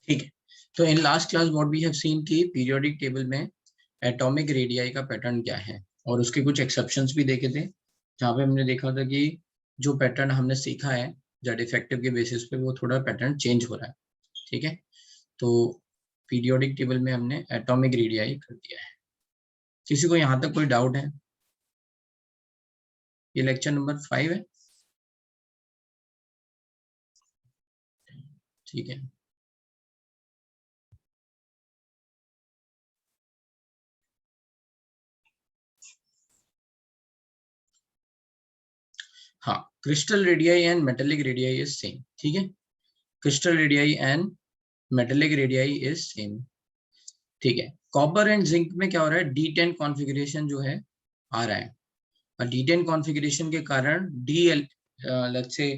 ठीक है, तो in last class what we have seen कि पीरियोडिक टेबल में एटॉमिक रेडियाई का पैटर्न क्या है, और उसके कुछ एक्सेप्शंस भी देखे थे, जहाँ पे हमने देखा था कि जो पैटर्न हमने सीखा है जेड इफेक्टिव के बेसिस पे वो थोड़ा पैटर्न चेंज हो रहा है। ठीक है, तो पीरियोडिक टेबल में हमने एटॉमिक रेडियाई कर दिया है। किसी को यहाँ तक कोई डाउट है? ये लेक्चर नंबर 5 है। ठीक है, हाँ, crystal radii and metallic radii is same. ठीक है, crystal radii and metallic radii is same. ठीक है, कॉपर एंड जिंक में क्या हो रहा है, D10 कॉन्फ़िगरेशन जो है आ रहा है, और D10 कॉन्फ़िगरेशन के कारण लेट्स से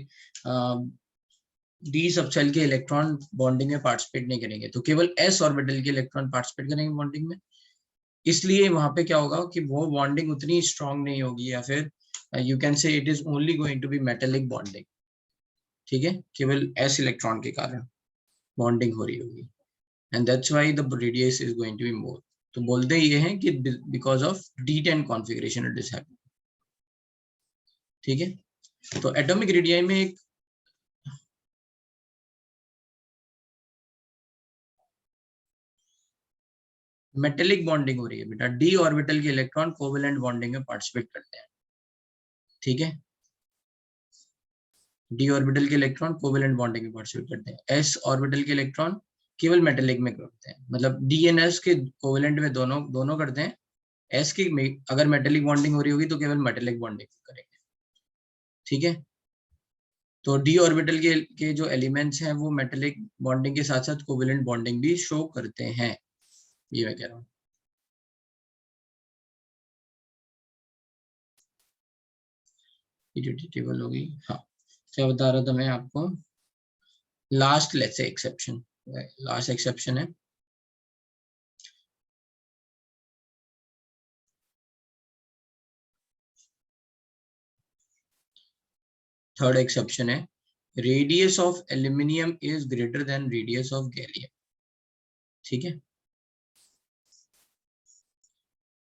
डी सबसेल के इलेक्ट्रॉन बॉन्डिंग में पार्टिसिपेट नहीं करेंगे, तो केवल s ऑर्बिटल के इलेक्ट्रॉन पार्टिसिपेट करेंगे बॉन्डिंग में। इसलिए वहां पे क्या होगा कि वो बॉन्डिंग उतनी स्ट्रांग नहीं होगी, या फिर you can say it is only going to be metallic bonding. ठीक है, केवल s इलेक्ट्रॉन के कारण बॉन्डिंग हो रही होगी, and that's why the radius is going to be more. तो बोलते ये हैं कि because of D10 configuration it is happening. ठीक है, तो एटॉमिक रेडियाई में एक मेटेलिक बॉन्डिंग हो रही है बेटा, d ऑर्बिटल के इलेक्ट्रॉन कोवेलेंट बॉन्डिंग में पार्टिसिपेट करते हैं। ठीक है, d ऑर्बिटल के इलेक्ट्रॉन कोवेलेंट बॉन्डिंग में पार्टिसिपेट करते हैं, s ऑर्बिटल के इलेक्ट्रॉन केवल मेटेलिक में करते हैं, मतलब d एंड s के कोवेलेंट में दोनों दोनों करते हैं, s की अगर मेटेलिक बॉन्डिंग हो रही होगी तो केवल मेटेलिक बॉन्डिंग करेंगे। ठीक है, तो d ऑर्बिटल के जो एलिमेंट्स हैं वो मेटेलिक बॉन्डिंग के साथ साथ कोवेलेंट बॉन्डिंग भी शो करते हैं, ये मैं कह रहा हूँ। टेबल होगी, हाँ। क्या बता रहा था मैं आपको, last let's say exception, last exception है थर्ड एक्सेप्शन है, radius of aluminium is greater than radius of gallium. ठीक है,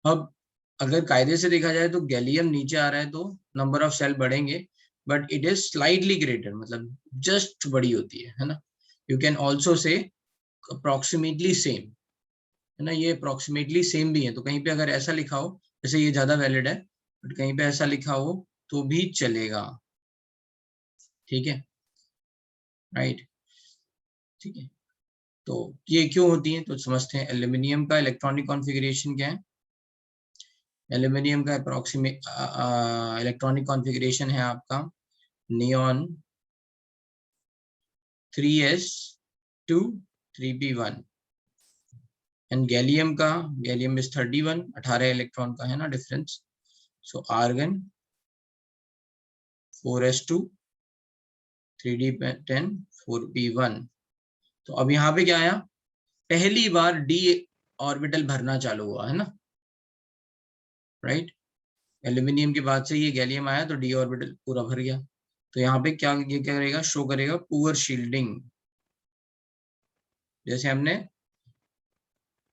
अब अगर कायदे से देखा जाए तो गैलियम नीचे आ रहा है तो नंबर ऑफ सेल बढ़ेंगे, but it is slightly greater, मतलब जस्ट बड़ी होती है ना। You can also say approximately same, है ना, ये अप्रोक्सीमेटली सेम भी है, तो कहीं पे अगर ऐसा लिखा हो, जैसे ये ज्यादा वैलिड है, बट कहीं पे ऐसा लिखा हो तो भी चलेगा। ठीक है, राइट। ठीक है, तो ये क्यों होती है तो समझते हैं। एल्यूमिनियम का इलेक्ट्रॉनिक कॉन्फ़िगरेशन क्या है, एल्यूमिनियम का अप्रोक्सीमेट इलेक्ट्रॉनिक कॉन्फ़िगरेशन है आपका neon 3s2 3p1, and gallium is 31, 18 electron का है ना डिफरेंस, सो आर्गन 4s2 3d10 4p1। तो अब यहाँ पे क्या आया, पहली बार d ऑर्बिटल भरना चालू हुआ है ना, राइट। एल्यूमिनियम के बाद से ये गैलियम आया तो डी ऑर्बिटल पूरा भर गया, तो यहाँ पे क्या ये क्या करेगा, शो करेगा पुअर शील्डिंग। जैसे हमने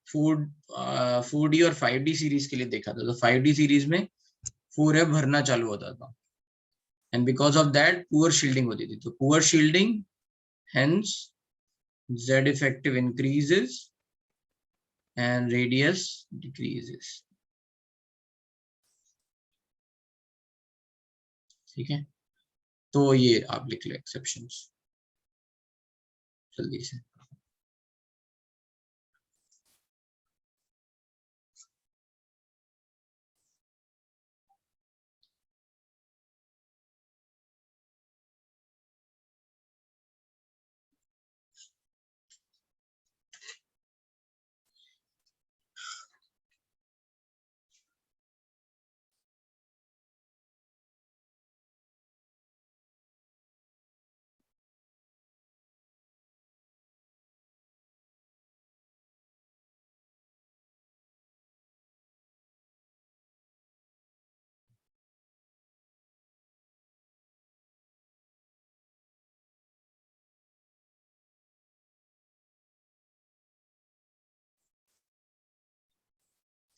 4D और 5D सीरीज के लिए देखा था, तो 5D सीरीज में 4f भरना चालू होता था, and because of that poor shielding होती थी, तो poor shielding hence z effective increases and radius decreases. ठीक है, तो ये आप लिख लो एक्सेप्शंस जल्दी से।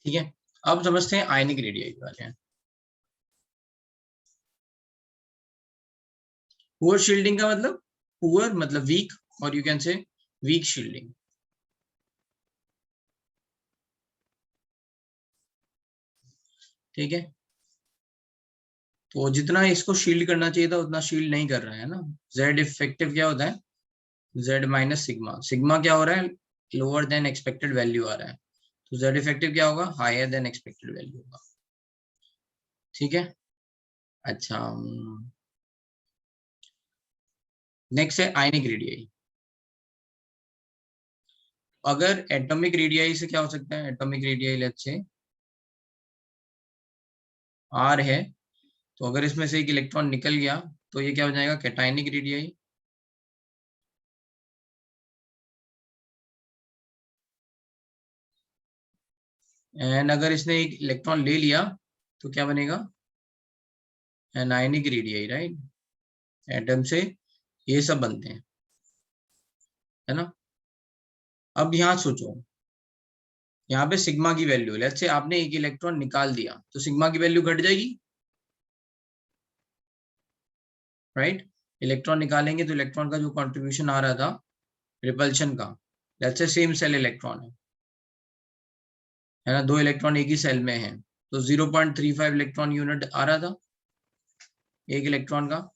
ठीक है, अब समझते हैं आयनिक रेडियाई के बारे में। पुअर शील्डिंग का मतलब, पुअर मतलब वीक, और you can say weak shielding. ठीक है, तो जितना इसको शील्ड करना चाहिए था उतना शील्ड नहीं कर रहा है ना। जेड इफेक्टिव क्या होता है, जेड माइनस सिग्मा। सिग्मा क्या हो रहा है, लोअर देन एक्सपेक्टेड वैल्यू आ रहा है, तो जेड इफेक्टिव क्या होगा, हायर देन एक्सपेक्टेड वैल्यू होगा। ठीक है, अच्छा, नेक्स्ट है आयनिक रेडियाई। अगर एटॉमिक रेडियाई से क्या हो सकता है, atomic radii let's say are है, तो अगर इसमें से एक इलेक्ट्रॉन निकल गया तो ये क्या हो जाएगा, कैटायनिक रेडियाई। एंड अगर इसने एक इलेक्ट्रॉन ले लिया तो क्या बनेगा, एनायनिक रेडियाई, राइट। एटम से ये सब बनते हैं, है ना। अब यहाँ सोचो, यहाँ पे सिग्मा की वैल्यू, लेट्स से आपने एक इलेक्ट्रॉन निकाल दिया तो सिग्मा की वैल्यू घट जाएगी, राइट। इलेक्ट्रॉन निकालेंगे तो इलेक्ट्रॉन का जो कंट्रीब्यूशन आ रहा था रिपल्शन का, let's say same cell electron है ना, दो इलेक्ट्रॉन एक ही सेल में है, तो 0.35 इलेक्ट्रॉन यूनिट आ रहा था एक इलेक्ट्रॉन का।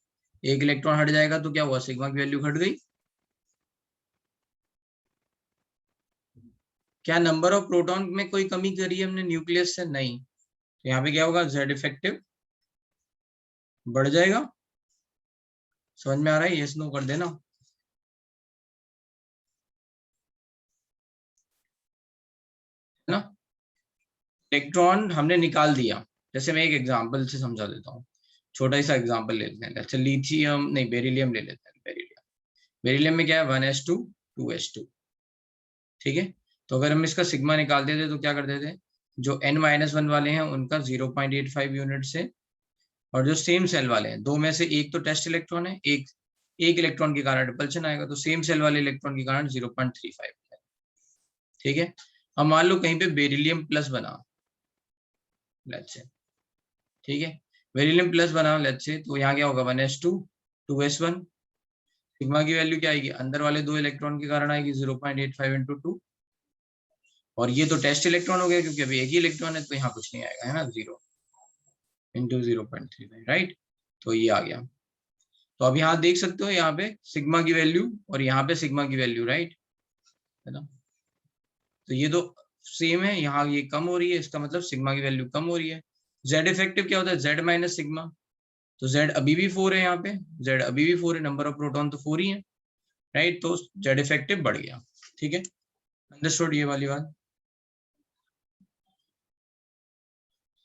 एक इलेक्ट्रॉन हट जाएगा तो क्या हुआ, सिग्मा की वैल्यू घट गई। क्या नंबर ऑफ प्रोटॉन में कोई कमी करी है हमने न्यूक्लियस से, नहीं। तो यहाँ पे क्या होगा, जेड इफेक्टिव बढ़ जाएगा। समझ में आ रहा है, यस नो कर देना, है ना। इलेक्ट्रॉन हमने निकाल दिया, जैसे मैं एक एग्जांपल से समझा देता हूँ, छोटा सा एग्जांपल ले लेते हैं। अच्छा, लिथियम नहीं, बेरिलियम ले लेते हैं। बेरिलियम, बेरिलियम में क्या है, 1s2 2s2। ठीक है, तो अगर हम इसका सिग्मा निकाल देते तो क्या कर देते, जो n-1 वाले हैं उनका 0.85 यूनिट से, और जो सेम सेल वाले हैं, दो में से एक तो टेस्ट इलेक्ट्रॉन है, एक एक इलेक्ट्रॉन के कारण रिपल्शन आएगा, तो सेम सेल वाले इलेक्ट्रॉन के कारण 0.35। ठीक है, अब मान लो कहीं पे बेरिलियम प्लस बना, लेट्स से, ठीक है, बेरिलियम प्लस बना लेट्स से, तो यहाँ क्या होगा, 1s2 2s1। सिग्मा की वैल्यू क्या आएगी, अंदर वाले दो इलेक्ट्रॉन के कारण आएगी 0.85 इंटू 2, और ये तो टेस्ट इलेक्ट्रॉन हो गया क्योंकि अभी एक ही इलेक्ट्रॉन है, तो यहाँ कुछ नहीं आएगा, है ना, 0 इंटू 0.35, राइट। तो ये आ गया। तो अब यहाँ देख सकते हो, यहाँ पे सिग्मा की वैल्यू और यहाँ पे सिग्मा की वैल्यू, राइट, है ना। तो ये तो सेम है, यहाँ ये कम हो रही है, इसका मतलब सिग्मा की वैल्यू कम हो रही है। जेड इफेक्टिव क्या होता है, जेड माइनस सिग्मा, तो जेड अभी भी 4 है, यहाँ पे जेड अभी भी 4 है, नंबर ऑफ प्रोटॉन तो 4 ही है, राइट, तो जेड इफेक्टिव बढ़ गया। ठीक है, अंडरस्टूड ये वाली बात।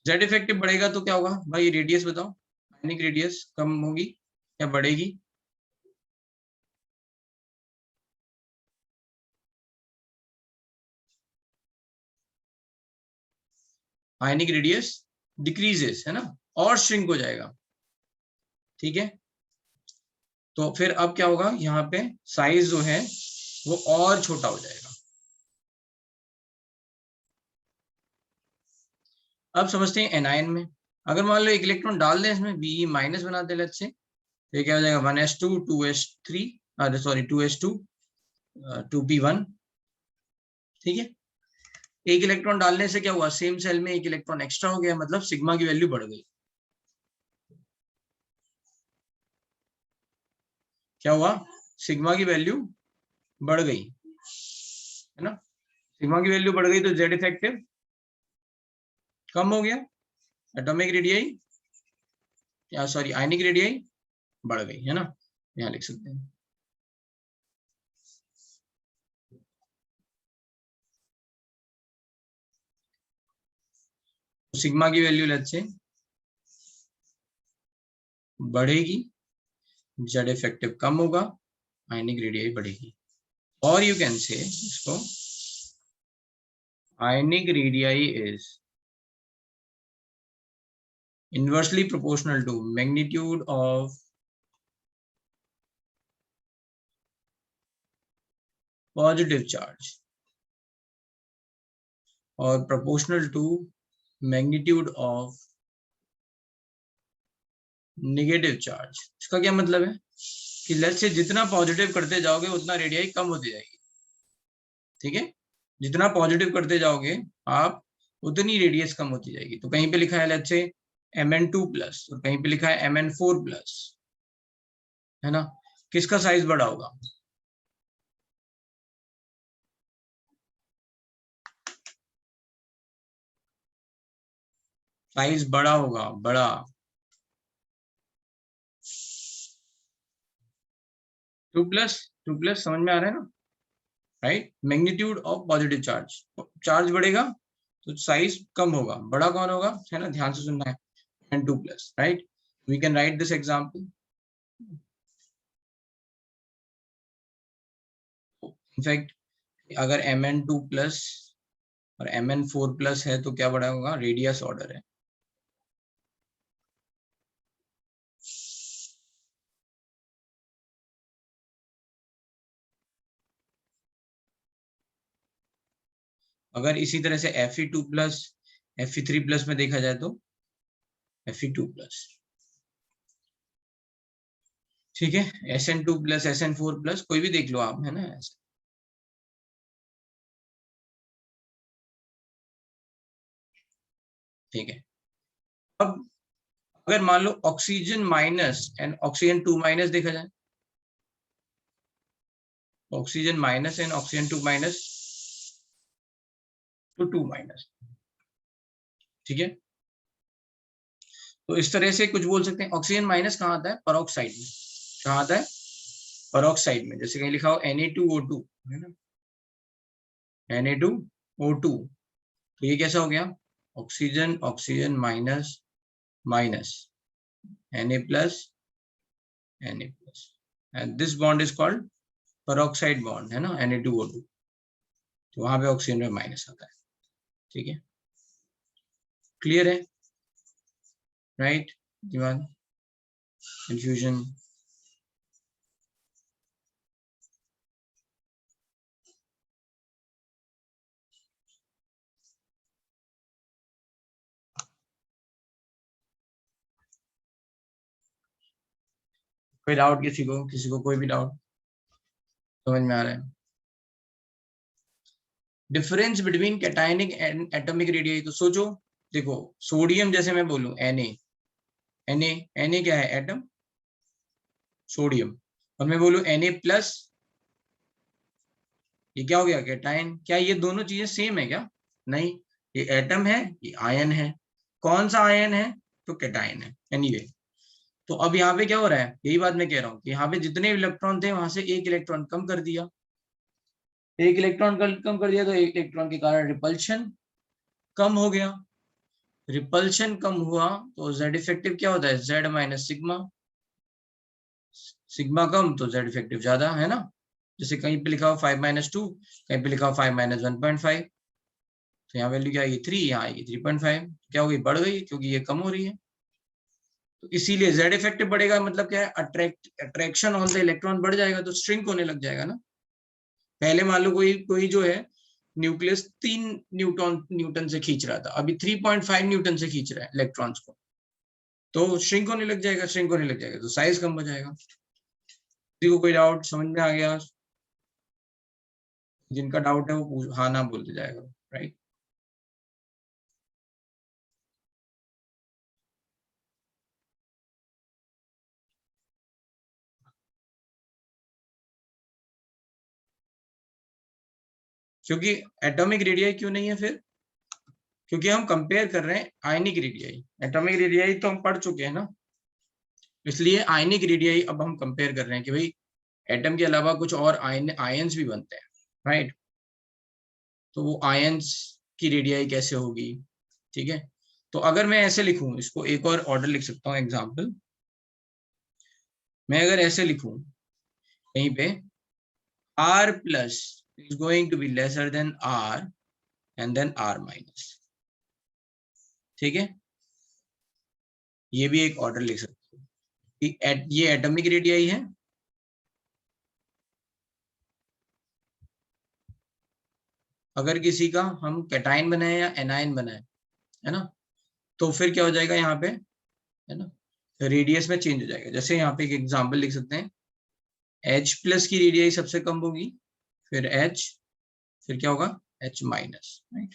जेड इफेक्टिव बढ़ेगा तो क्या होगा भाई, रेडियस बताओ, आयनिक रेडियस कम होगी या बढ़ेगी। आयनिक रेडियस डिक्रीजेस, है ना, और श्रिंक हो जाएगा। ठीक है, तो फिर अब क्या होगा, यहाँ पे साइज जो है वो और छोटा हो जाएगा। अब समझते हैं एनायन में, अगर मान लो एक इलेक्ट्रॉन डाल दें इसमें, बी माइनस बना दे लेट्स से, तो ये क्या हो जाएगा, 1s2 2s3, sorry 2s2 2p1। ठीक है, एक इलेक्ट्रॉन डालने से क्या हुआ, सेम सेल में एक इलेक्ट्रॉन एक्स्ट्रा हो गया, मतलब सिग्मा की वैल्यू बढ़ गई। क्या हुआ, सिग्मा की वैल्यू बढ़ गई, है ना। सिग्मा की वैल्यू बढ़ गई तो जेड इफेक्टिव कम हो गया, एटॉमिक रेडियाई या सॉरी आयनिक रेडियाई बढ़ गई, है ना, यहाँ लिख सकते हैं। तो सिग्मा की वैल्यू लेट्स से बढ़ेगी, जेड इफेक्टिव कम होगा, आयनिक रेडियाई बढ़ेगी, और यू कैन से इसको, ionic radii is inversely proportional to magnitude of positive charge और proportional to magnitude of negative charge. इसका क्या मतलब है कि लेट्स से जितना पॉजिटिव करते जाओगे उतना रेडियाई कम होती जाएगी, ठीक है। जितना पॉजिटिव करते जाओगे आप उतनी रेडियस कम होती जाएगी। तो कहीं पे लिखा है लेट्स से Mn2+ और कहीं पे लिखा है Mn4+, है ना। किसका साइज बड़ा होगा? साइज बड़ा होगा, बड़ा। 2+, समझ में आ रहा है ना, right. Magnitude of positive charge, charge बढ़ेगा तो साइज कम होगा, बड़ा कौन होगा, है ना, ध्यान से सुनना है। N2+, right. We can write this example. In fact अगर Mn2+ और Mn4+ है तो क्या बड़ा होगा, रेडियस ऑर्डर है। अगर इसी तरह से Fe2+, Fe3+ में देखा जाए तो Fe2+, ठीक है। Sn2+, Sn4+, कोई भी देख लो आप, है ना, ऐसे। ठीक है। अब अगर मान लो ऑक्सीजन माइनस एंड ऑक्सीजन 2- देखा जाए, ऑक्सीजन माइनस एंड ऑक्सीजन 2- तो 2-, ठीक है। तो इस तरह से कुछ बोल सकते हैं। ऑक्सीजन माइनस कहाँ आता है, परोक्साइड में। कहाँ आता है, परोक्साइड में। जैसे कहीं लिखा हो Na2O2, है ना, Na2O2। तो ये कैसा हो गया, oxygen oxygen minus minus Na+, and this bond is called peroxide bond, है ना, Na2O2। तो वहां पे ऑक्सीजन में माइनस आता है, ठीक है। क्लियर है, राइट। दिमाग कंफ्यूजन? कोई डाउट किसी को कोई भी डाउट समझ में आ रहा है? Difference between cationic and atomic radii, तो सोचो, देखो सोडियम जैसे मैं बोलूं Na क्या है, एटम, सोडियम। और मैं बोलूं Na+, ये क्या हो गया, कैटायन। क्या ये दोनों चीजें सेम है क्या? नहीं, ये एटम है, ये आयन है। कौन सा आयन है, तो कैटायन है। एनीवे, तो अब यहाँ पे क्या हो रहा है, यही बात मैं कह रहा हूँ कि यहाँ पे जितने इलेक्ट्रॉन थे वहां से एक इलेक्ट्रॉन कम कर दिया, एक इलेक्ट्रॉन कम कर दिया, तो एक इलेक्ट्रॉन के कारण रिपल्शन कम हो गया। रिपल्शन कम हुआ तो जेड इफेक्टिव क्या होता है, Z-सिग्मा। सिग्मा कम तो जेड इफेक्टिव ज्यादा, है ना। जैसे कहीं पे लिखा हो 5-2, कहीं पे लिखा हो 5-1.5। तो यहाँ वैल्यू क्या आएगी, 3, यहाँ आएगी 3.5। क्या होगी, बढ़ गई, क्योंकि ये कम हो रही है। तो इसीलिए जेड इफेक्टिव बढ़ेगा, मतलब क्या है, अट्रैक्शन ऑन द इलेक्ट्रॉन बढ़ जाएगा, तो स्ट्रिंक होने लग जाएगा ना। पहले मान लो कोई कोई जो है न्यूक्लियस 3 न्यूटन से खींच रहा था, अभी 3.5 न्यूटन से खींच रहा है इलेक्ट्रॉन्स को, तो श्रिंक होने लग जाएगा, श्रिंक होने लग जाएगा, तो साइज कम हो जाएगा। किसी को कोई डाउट समझ में आ गया? जिनका डाउट है वो हाँ ना बोलते जाएगा, राइट। क्योंकि एटॉमिक रेडियाई क्यों नहीं है फिर, क्योंकि हम कंपेयर कर रहे हैं आयनिक रेडियाई। एटॉमिक रेडियाई तो हम पढ़ चुके हैं ना, इसलिए आयनिक रेडियाई अब हम कंपेयर कर रहे हैं कि भाई एटम के अलावा कुछ और आयंस भी बनते हैं, राइट। तो वो आयंस की रेडियाई कैसे होगी, ठीक है। तो अगर मैं ऐसे लिखूं, इसको एक और ऑर्डर लिख सकता हूँ एग्जाम्पल। मैं अगर ऐसे लिखूं कहीं पे R+ is going to be lesser than R and then R-, ठीक है। ये भी एक ऑर्डर लिख सकते हो कि ये एटॉमिक रेडियाई है, अगर किसी का हम कैटाइन बनाए या एनाइन बनाए, है ना, तो फिर क्या हो जाएगा यहाँ पे, है ना, रेडियस में चेंज हो जाएगा। जैसे यहाँ पे एक एग्जांपल लिख सकते हैं, H प्लस की रेडियस सबसे कम होगी, फिर H, फिर क्या होगा H माइनस, राइट।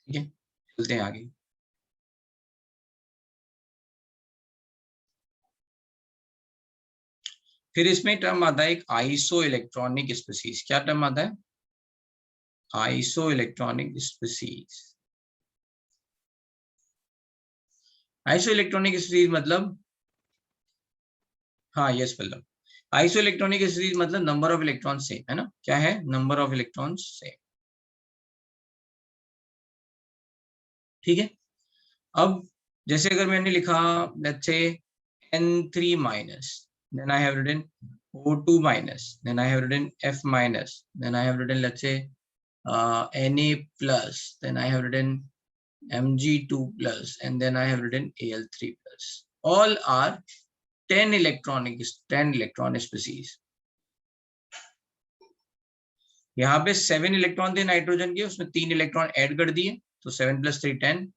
ठीक है, चलते हैं आगे। फिर इसमें टर्म आता है एक आइसो इलेक्ट्रॉनिक स्पीसीज। क्या टर्म आता है? Isoelectronic species. Isoelectronic species मतलब, हाँ yes Pallav, isoelectronic species मतलब नंबर ऑफ इलेक्ट्रॉन सेम, है ना, क्या है, नंबर ऑफ इलेक्ट्रॉन सेम। ठीक है, अब जैसे अगर मैंने लिखा let's say N3 minus, then I have written O2 minus, then I have written F minus, then I have written let's say Na plus, then I have written Mg2 plus, and then I have written Al3 plus. All are 10 electron species. यहाँ पे 7 electron थे nitrogen के, उसमें 3 electron add कर दिए, तो 7 + 3 10।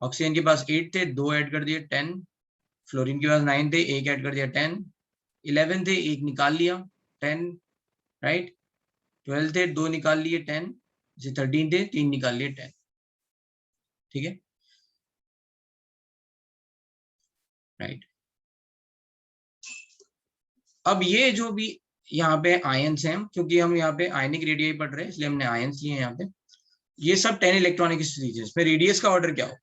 Oxygen के पास 8 थे, 2 ऐड कर दिए 10। फ्लोरीन के पास 9 थे, 1 ऐड कर दिया 10। 11 थे, 1 निकाल लिया 10, राइट। 12 थे, 2 निकाल लिए 10। जैसे 13 थे, 3 निकाल लिए 10। ठीक है, राइट। अब ये जो भी यहाँ पे आयंस हैं, क्योंकि हम यहाँ पे आयनिक रेडियाई पढ़ रहे हैं इसलिए हमने आयंस लिए हैं यहाँ पे। ये सब 10 इलेक्ट्रॉनिक स्पीसीज। इसमें रेडियस का ऑर्डर क्या हो?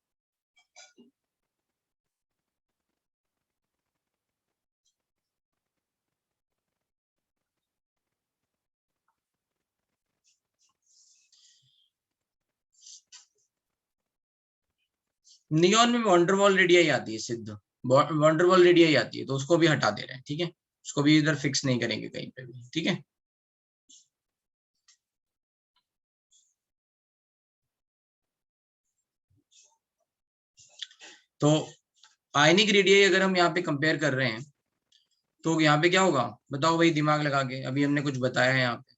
नियॉन में वॉन्डरवॉल रेडियाई आती है, सिद्ध वॉन्डरवॉल रेडियाई आती है, तो उसको भी हटा दे रहे हैं। ठीक है, उसको भी इधर फिक्स नहीं करेंगे कहीं पे भी। ठीक है, तो आयनिक रेडियाई अगर हम यहाँ पे कंपेयर कर रहे हैं तो यहाँ पे क्या होगा बताओ भाई, दिमाग लगा के। अभी हमने कुछ बताया है यहाँ पे,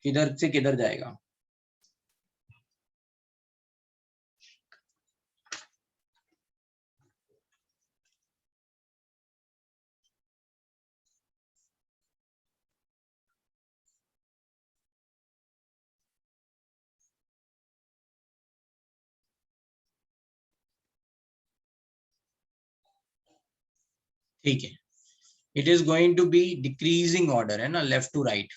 किधर से किधर जाएगा? ठीक है, it is going to be decreasing order, है ना, लेफ्ट टू राइट।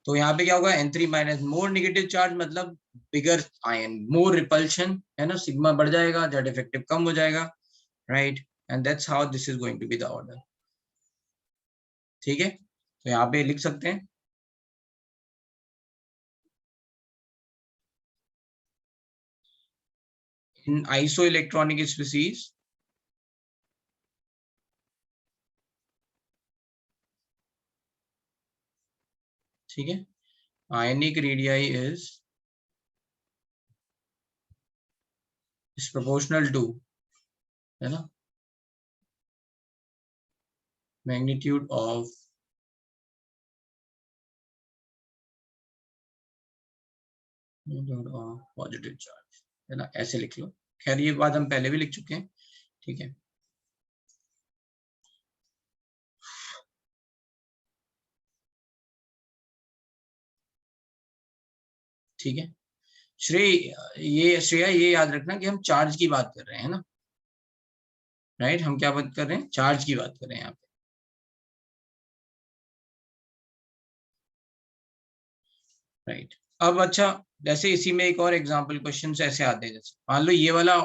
तो यहाँ पे क्या होगा, N3 minus, more negative charge मतलब बिगर आयन, मोर रिपल्शन, है ना, सिग्मा बढ़ जाएगा, जेड इफेक्टिव कम हो जाएगा, right. And that's how this is going to be the order. ठीक है, तो यहाँ पे लिख सकते हैं इन आइसो इलेक्ट्रॉनिक स्पीसीज, ठीक है, ionic radii is proportional to, है ना, मैग्नीट्यूड ऑफ पॉजिटिव चार्ज, है ना, ऐसे लिख लो। खैर ये बात हम पहले भी लिख चुके हैं। ठीक है, ठीक है। श्रेया ये याद रखना कि हम चार्ज की बात कर रहे हैं ना, राइट। हम क्या बात कर रहे हैं, चार्ज की बात कर रहे हैं यहाँ पे, राइट। अब अच्छा, जैसे इसी में एक और एग्जांपल क्वेश्चन ऐसे आते हैं, जैसे मान लो ये वाला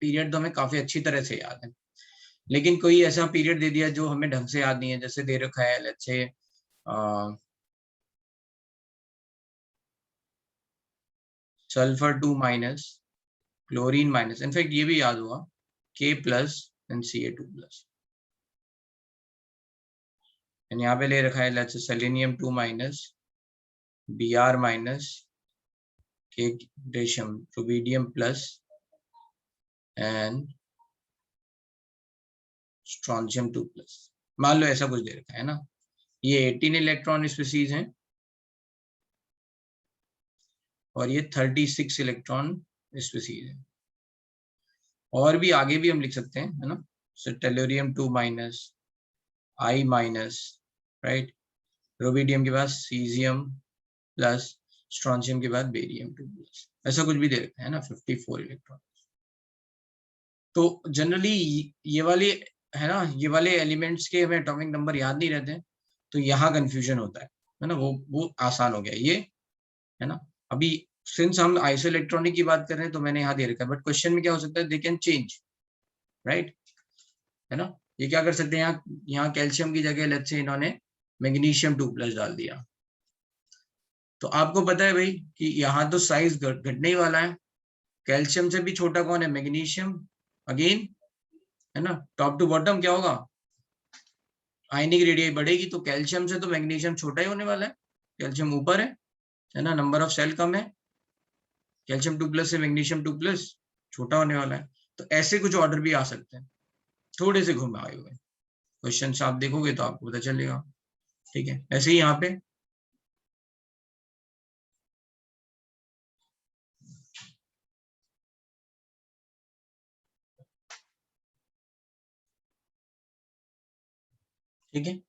पीरियड तो हमें काफी अच्छी तरह से याद है, लेकिन कोई ऐसा पीरियड दे दिया जो हमें ढंग से याद नहीं है। जैसे दे रखा है लेट्स से sulphur 2 minus, chlorine minus, in fact ये भी याद होगा, K plus and Ca2 plus. यहाँ पे ले रखा है लेट्स से selenium 2 minus, Br minus, calcium rubidium plus and strontium 2 plus, मान लो ऐसा कुछ दे रखा है ना। ये 18 इलेक्ट्रॉन स्पीसीज हैं और ये 36 इलेक्ट्रॉन स्पीसीज है। और भी आगे भी हम लिख सकते हैं, है ना। So tellurium 2 minus, I minus, right. Rubidium के बाद सीजियम प्लस, स्ट्रॉन्शियम के बाद बेरियम 2 प्लस, ऐसा कुछ भी दे रखा है ना, 54 इलेक्ट्रॉन। तो जनरली ये वाले, है ना, ये वाले एलिमेंट्स के हमें एटॉमिक नंबर याद नहीं रहते, तो यहाँ कंफ्यूजन होता है ना। वो आसान हो गया ये, है ना। अभी सिंस हम आइसो इलेक्ट्रॉनिक की बात कर रहे हैं तो मैंने यहाँ दे रखा है, बट क्वेश्चन में क्या हो सकता है, दे कैन चेंज, राइट, है ना। ये क्या कर सकते हैं, यहाँ कैल्शियम की जगह लेट्स से इन्होंने मैग्नीशियम 2 प्लस डाल दिया, तो आपको पता है भाई कि यहाँ तो साइज घटने ही वाला है। कैल्शियम से भी छोटा कौन है, मैग्नीशियम, अगेन, है ना। टॉप टू बॉटम क्या होगा, आयनिक रेडियस बढ़ेगी, तो कैल्शियम से तो मैग्नीशियम छोटा ही होने वाला है, कैल्शियम ऊपर है ना, नंबर ऑफ सेल कम है। कैल्शियम 2 प्लस से मैग्नीशियम 2 प्लस छोटा होने वाला है, तो ऐसे कुछ ऑर्डर भी आ सकते हैं, थोड़े से घुमा आए हुए क्वेश्चन आप देखोगे तो आपको पता चलेगा, ठीक है। ऐसे ही यहाँ पे ठीक है।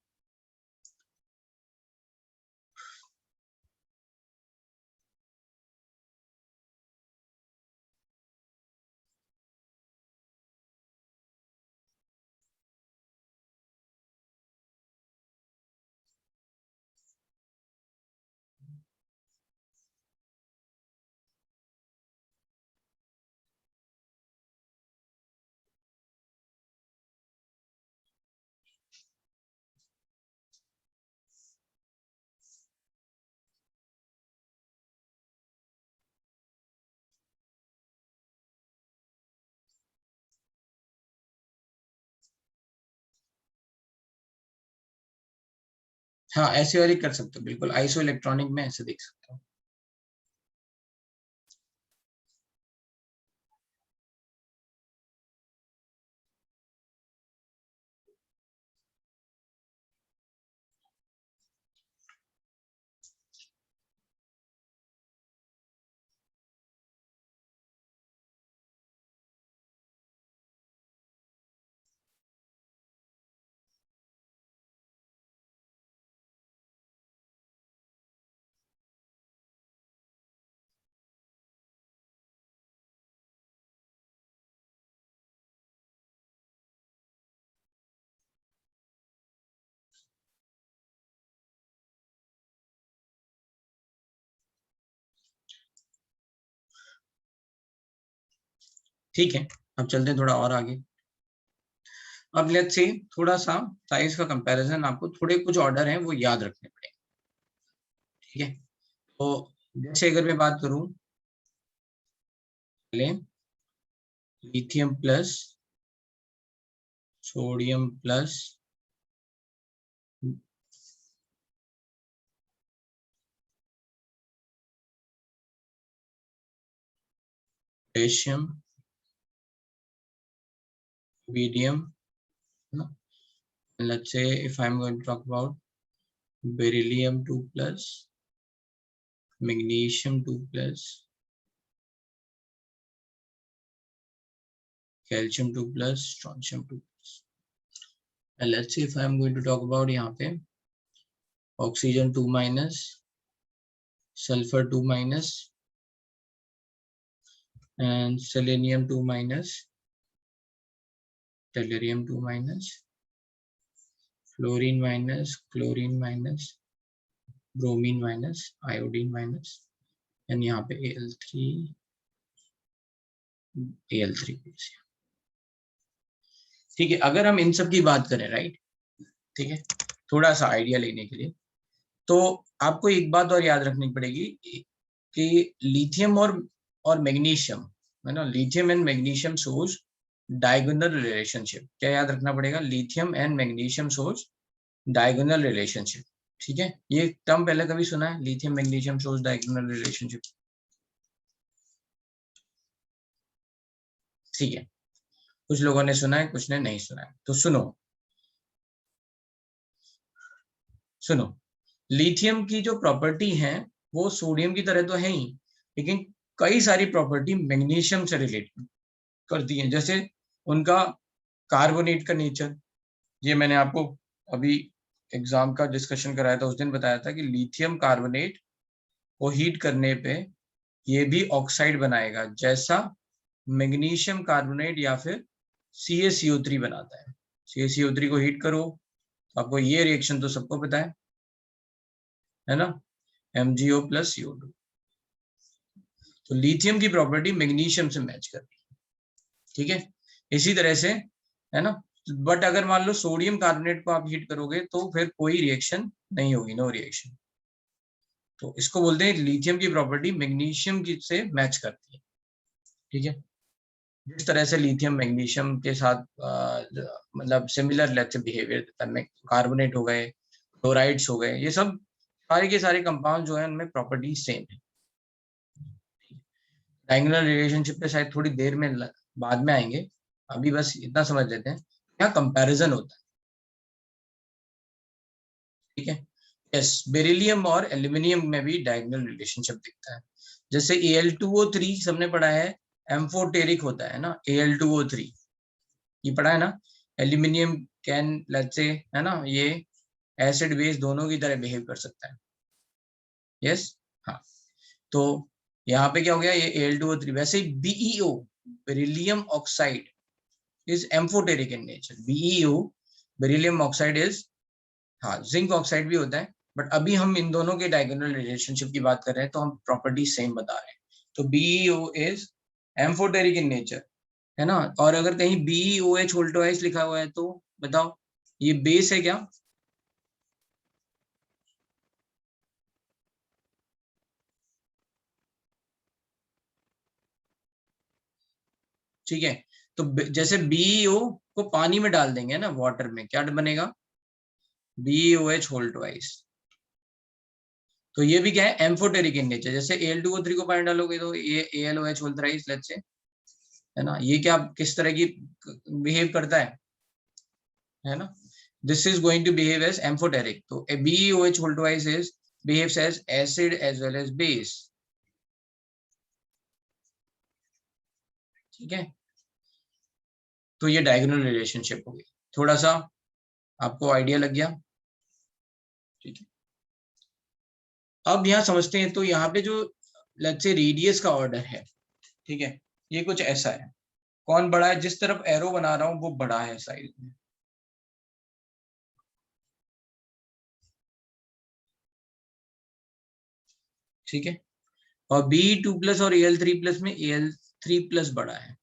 हाँ ऐसे वाली कर सकते हो बिल्कुल, आइसो इलेक्ट्रॉनिक में ऐसे देख सकते हो। ठीक है, अब चलते हैं थोड़ा और आगे। अब लेट्स से थोड़ा सा साइज का कंपैरिजन, आपको थोड़े कुछ ऑर्डर हैं वो याद रखने पड़ेंगे, ठीक है। तो जैसे अगर मैं बात करूं, पहले lithium plus, sodium plus, potassium, rubidium, let's say if I'm going to talk about beryllium 2 plus, magnesium 2 plus, calcium 2 plus, strontium 2 plus, and let's say if I'm going to talk about यहाँ पे oxygen 2 minus, sulfur 2 minus, and selenium 2 minus, tellurium 2 minus, fluorine minus, chlorine minus, bromine minus, iodine minus, and यहाँ पे Al3 Al3 plus, ठीक है। अगर हम इन सब की बात करें, राइट, ठीक है, थोड़ा सा आइडिया लेने के लिए, तो आपको एक बात और याद रखनी पड़ेगी कि लिथियम और मैग्नीशियम, है ना, lithium and magnesium shows diagonal relationship. क्या याद रखना पड़ेगा, lithium and magnesium shows diagonal relationship, ठीक है। ये टर्म पहले कभी सुना है, lithium magnesium shows diagonal relationship? ठीक है, कुछ लोगों ने सुना है, कुछ ने नहीं सुना है, तो सुनो। लिथियम की जो प्रॉपर्टी है वो सोडियम की तरह तो है ही, लेकिन कई सारी प्रॉपर्टी मैग्नीशियम से रिलेट करती हैं। जैसे उनका कार्बोनेट का नेचर, ये मैंने आपको अभी एग्जाम का डिस्कशन कराया था, उस दिन बताया था कि लिथियम कार्बोनेट को हीट करने पे ये भी ऑक्साइड बनाएगा, जैसा मैग्नीशियम कार्बोनेट या फिर CaCO3 बनाता है। CaCO3 को हीट करो तो आपको ये रिएक्शन तो सबको पता है ना, MgO प्लस CO2। तो लिथियम की प्रॉपर्टी मैग्नीशियम से मैच करती है, ठीक है। इसी तरह से है ना, बट अगर मान लो सोडियम कार्बोनेट को आप हीट करोगे तो फिर कोई रिएक्शन नहीं होगी, नो रिएक्शन। तो इसको बोलते हैं लिथियम की प्रॉपर्टी मैग्नीशियम की से मैच करती है, ठीक है। जिस तरह से लिथियम मैग्नीशियम के साथ मतलब सिमिलर लेट्स बिहेवियर देता है, कार्बोनेट हो गए, क्लोराइड्स हो गए, ये सब सारे के सारे कंपाउंड जो है उनमें प्रॉपर्टी सेम है। डायगोनल रिलेशनशिप पे शायद थोड़ी देर में बाद में आएंगे, अभी बस इतना समझ लेते हैं क्या कंपैरिजन होता है, ठीक है। यस, बेरिलियम और एल्यूमिनियम में भी डायगोनल रिलेशनशिप दिखता है। जैसे Al2O3 सबने पढ़ा है, एम्फोटेरिक होता है ना Al2O3, ये पढ़ा है ना। एल्यूमिनियम कैन लेट्स से है ना, ये एसिड बेस दोनों की तरह बिहेव कर सकता है। यस, हाँ। तो यहाँ पे क्या हो गया, ये Al2O3। वैसे ही BeO, beryllium oxide, is amphoteric in nature. BeO, beryllium oxide is, हाँ जिंक ऑक्साइड भी होता है, बट अभी हम इन दोनों के डायगोनल रिलेशनशिप की बात कर रहे हैं तो हम प्रॉपर्टी सेम बता रहे हैं। तो BeO is amphoteric in nature, है ना। और अगर कहीं BeOH वोल्टोइस लिखा हुआ है तो बताओ ये बेस है क्या? ठीक है, तो जैसे BeO को पानी में डाल देंगे ना, वाटर में, क्या बनेगा? BeOH वोल्टोइस। तो ये भी क्या है, एम्फोटेरिक इन नेचर। जैसे Al2O3 को पानी डालोगे तो ये AlOH वोल्टोइस लेट्स से, है ना। ये क्या किस तरह की बिहेव करता है ना। This is going to behave as amphoteric. तो BeOH वोल्टोइस is behaves as acid as well as base, ठीक है। तो ये डायगोनल रिलेशनशिप हो गई, थोड़ा सा आपको आइडिया लग गया, ठीक है। अब यहाँ समझते हैं, तो यहाँ पे जो लेट्स से रेडियस का ऑर्डर है, ठीक है, ये कुछ ऐसा है। कौन बड़ा है? जिस तरफ एरो बना रहा हूं वो बड़ा है साइज में, ठीक है। और B2+ और Al3+ में Al3+ बड़ा है,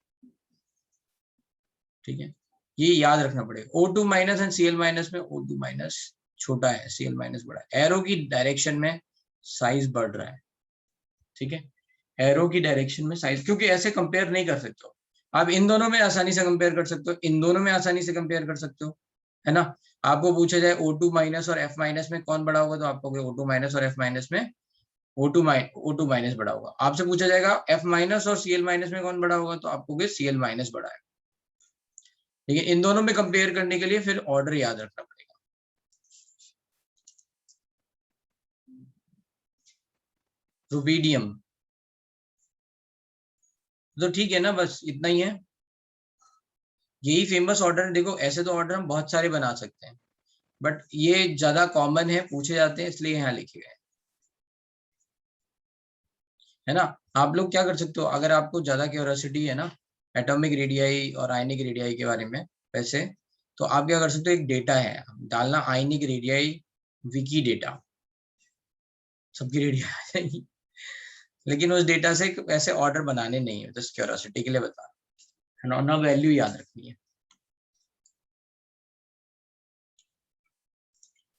ठीक है। ये याद रखना पड़ेगा। O2- एंड Cl- में O2- छोटा है, Cl- बड़ा है। एरो की डायरेक्शन में साइज बढ़ रहा है, ठीक है। एरो की डायरेक्शन में साइज, क्योंकि ऐसे कंपेयर नहीं कर सकते हो आप। इन दोनों में आसानी से कंपेयर कर सकते हो, इन दोनों में आसानी से कंपेयर कर सकते हो, है ना। आपको पूछा जाए O2- और F- में कौन बड़ा होगा, तो आप कहोगे O2- और F- में O2- बड़ा होगा। आपसे पूछा जाएगा F- और Cl- में कौन बड़ा होगा, तो आप कहोगे Cl- बड़ा है। लेकिन इन दोनों में कंपेयर करने के लिए फिर ऑर्डर याद रखना पड़ेगा। रुबीडियम, तो ठीक है ना, बस इतना ही है, यही फेमस ऑर्डर है। देखो ऐसे तो ऑर्डर हम बहुत सारे बना सकते हैं, बट ये ज्यादा कॉमन है, पूछे जाते हैं, इसलिए यहाँ लिखे गए, है ना। आप लोग क्या कर सकते हो, अगर आपको ज्यादा क्यूरियोसिटी है ना एटॉमिक रेडियाई और आयनिक रेडियाई के बारे में, वैसे तो आप क्या कर सकते हो, एक डेटा है डालना, आयनिक रेडियाई विकी डेटा, सबकी रेडिया आ जाएगी। लेकिन उस डेटा से ऐसे ऑर्डर बनाने नहीं है, जस्ट क्यूरियोसिटी के लिए बता, है ना, ना वैल्यू याद रखनी है,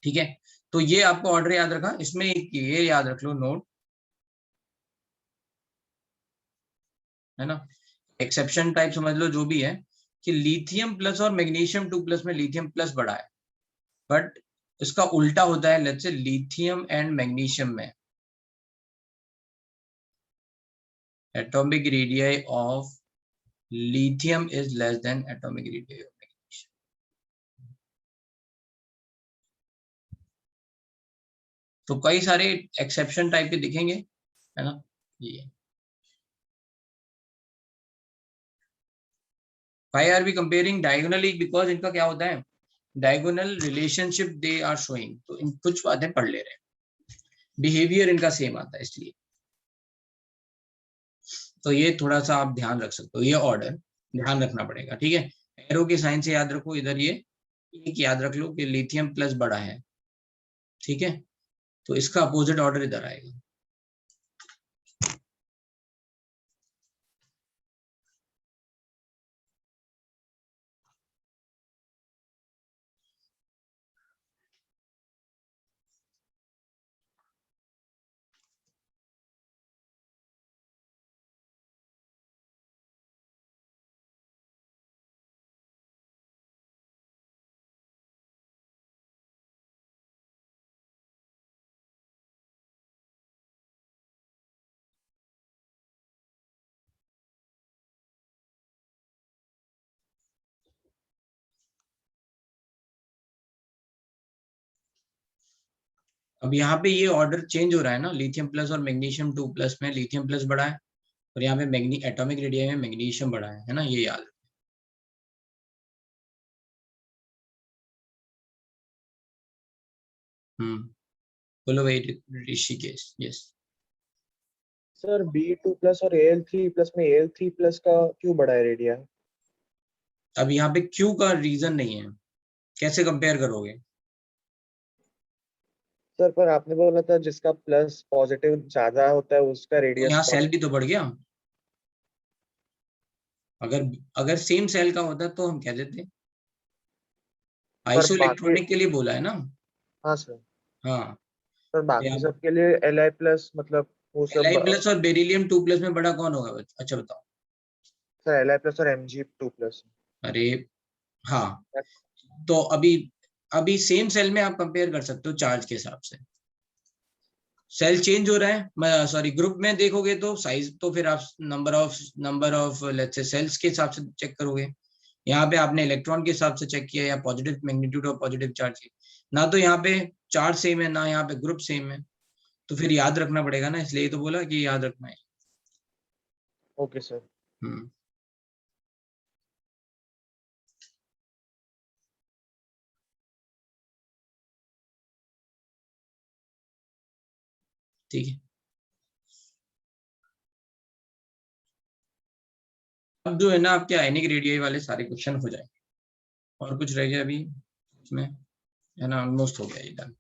ठीक है। तो ये आपको ऑर्डर याद रखा, इसमें एक ये याद रख लो नोट, है ना। एक्सेप्शन टाइप समझ लो जो भी है, कि लिथियम+ और मैग्नीशियम 2+ में लिथियम+ बड़ा है, बट इसका उल्टा होता है let's say lithium and magnesium में। Atomic radii of lithium is less than atomic radii of magnesium. तो कई सारे एक्सेप्शन टाइप के दिखेंगे, है ना। ये why are we comparing diagonally? because इनका क्या होता है, diagonal relationship they are showing, तो इन कुछ बातें पढ़ ले रहे हैं, बिहेवियर इनका सेम आता है इसलिए। तो ये थोड़ा सा आप ध्यान रख सकते हो, ये ऑर्डर ध्यान रखना पड़ेगा, ठीक है। एरो के साइन से याद रखो, इधर ये एक याद रख लो कि लिथियम प्लस बड़ा है, ठीक है, तो इसका अपोजिट ऑर्डर इधर आएगा। अब यहाँ पे ये ऑर्डर चेंज हो रहा है ना, लिथियम प्लस और मैग्नीशियम 2 प्लस में लिथियम प्लस बड़ा है, और यहाँ पे एटॉमिक रेडियस में मैग्नीशियम बड़ा है ना, ये याद। बोलो भाई Rishikesh. Yes sir B2 plus और Al3 प्लस में Al3 प्लस का क्यों बड़ा है रेडिया? अब यहाँ पे क्यू का रीजन नहीं है, कैसे कंपेयर करोगे? सर पर आपने बोला था जिसका प्लस पॉजिटिव ज्यादा होता है उसका तो रेडियस यहाँ कम। सेल भी तो बढ़ गया। अगर अगर सेम सेल का होता तो हम कह देते, पर बाकी, आइसोइलेक्ट्रॉनिक के लिए बोला है ना। हाँ सर, हाँ, पर बाकी यहाँ सबके लिए Li प्लस मतलब वो सब। Li प्लस और बेरिलियम 2 प्लस में बड़ा कौन होगा? अच्छा बताओ। सर Li प्लस और Mg2 प्लस। अरे हाँ, तो अभी अभी सेम सेल में आप कंपेयर कर सकते हो चार्ज के हिसाब से। सेल चेंज हो रहा है, सॉरी ग्रुप में देखोगे तो साइज, तो फिर आप number of let's say shells के हिसाब से चेक करोगे। यहाँ पे आपने इलेक्ट्रॉन के हिसाब से चेक किया या पॉजिटिव मैग्नीट्यूड और पॉजिटिव चार्ज की, ना तो यहाँ पे चार्ज सेम है ना यहाँ पे ग्रुप सेम है, तो फिर याद रखना पड़ेगा ना, इसलिए तो बोला कि याद रखना है। Okay sir. हम्म ठीक है। अब जो है ना आपके आयनिक रेडियाई वाले सारे क्वेश्चन हो जाएंगे, और कुछ रह गया अभी इसमें, है ना, ऑलमोस्ट हो गया ये डन।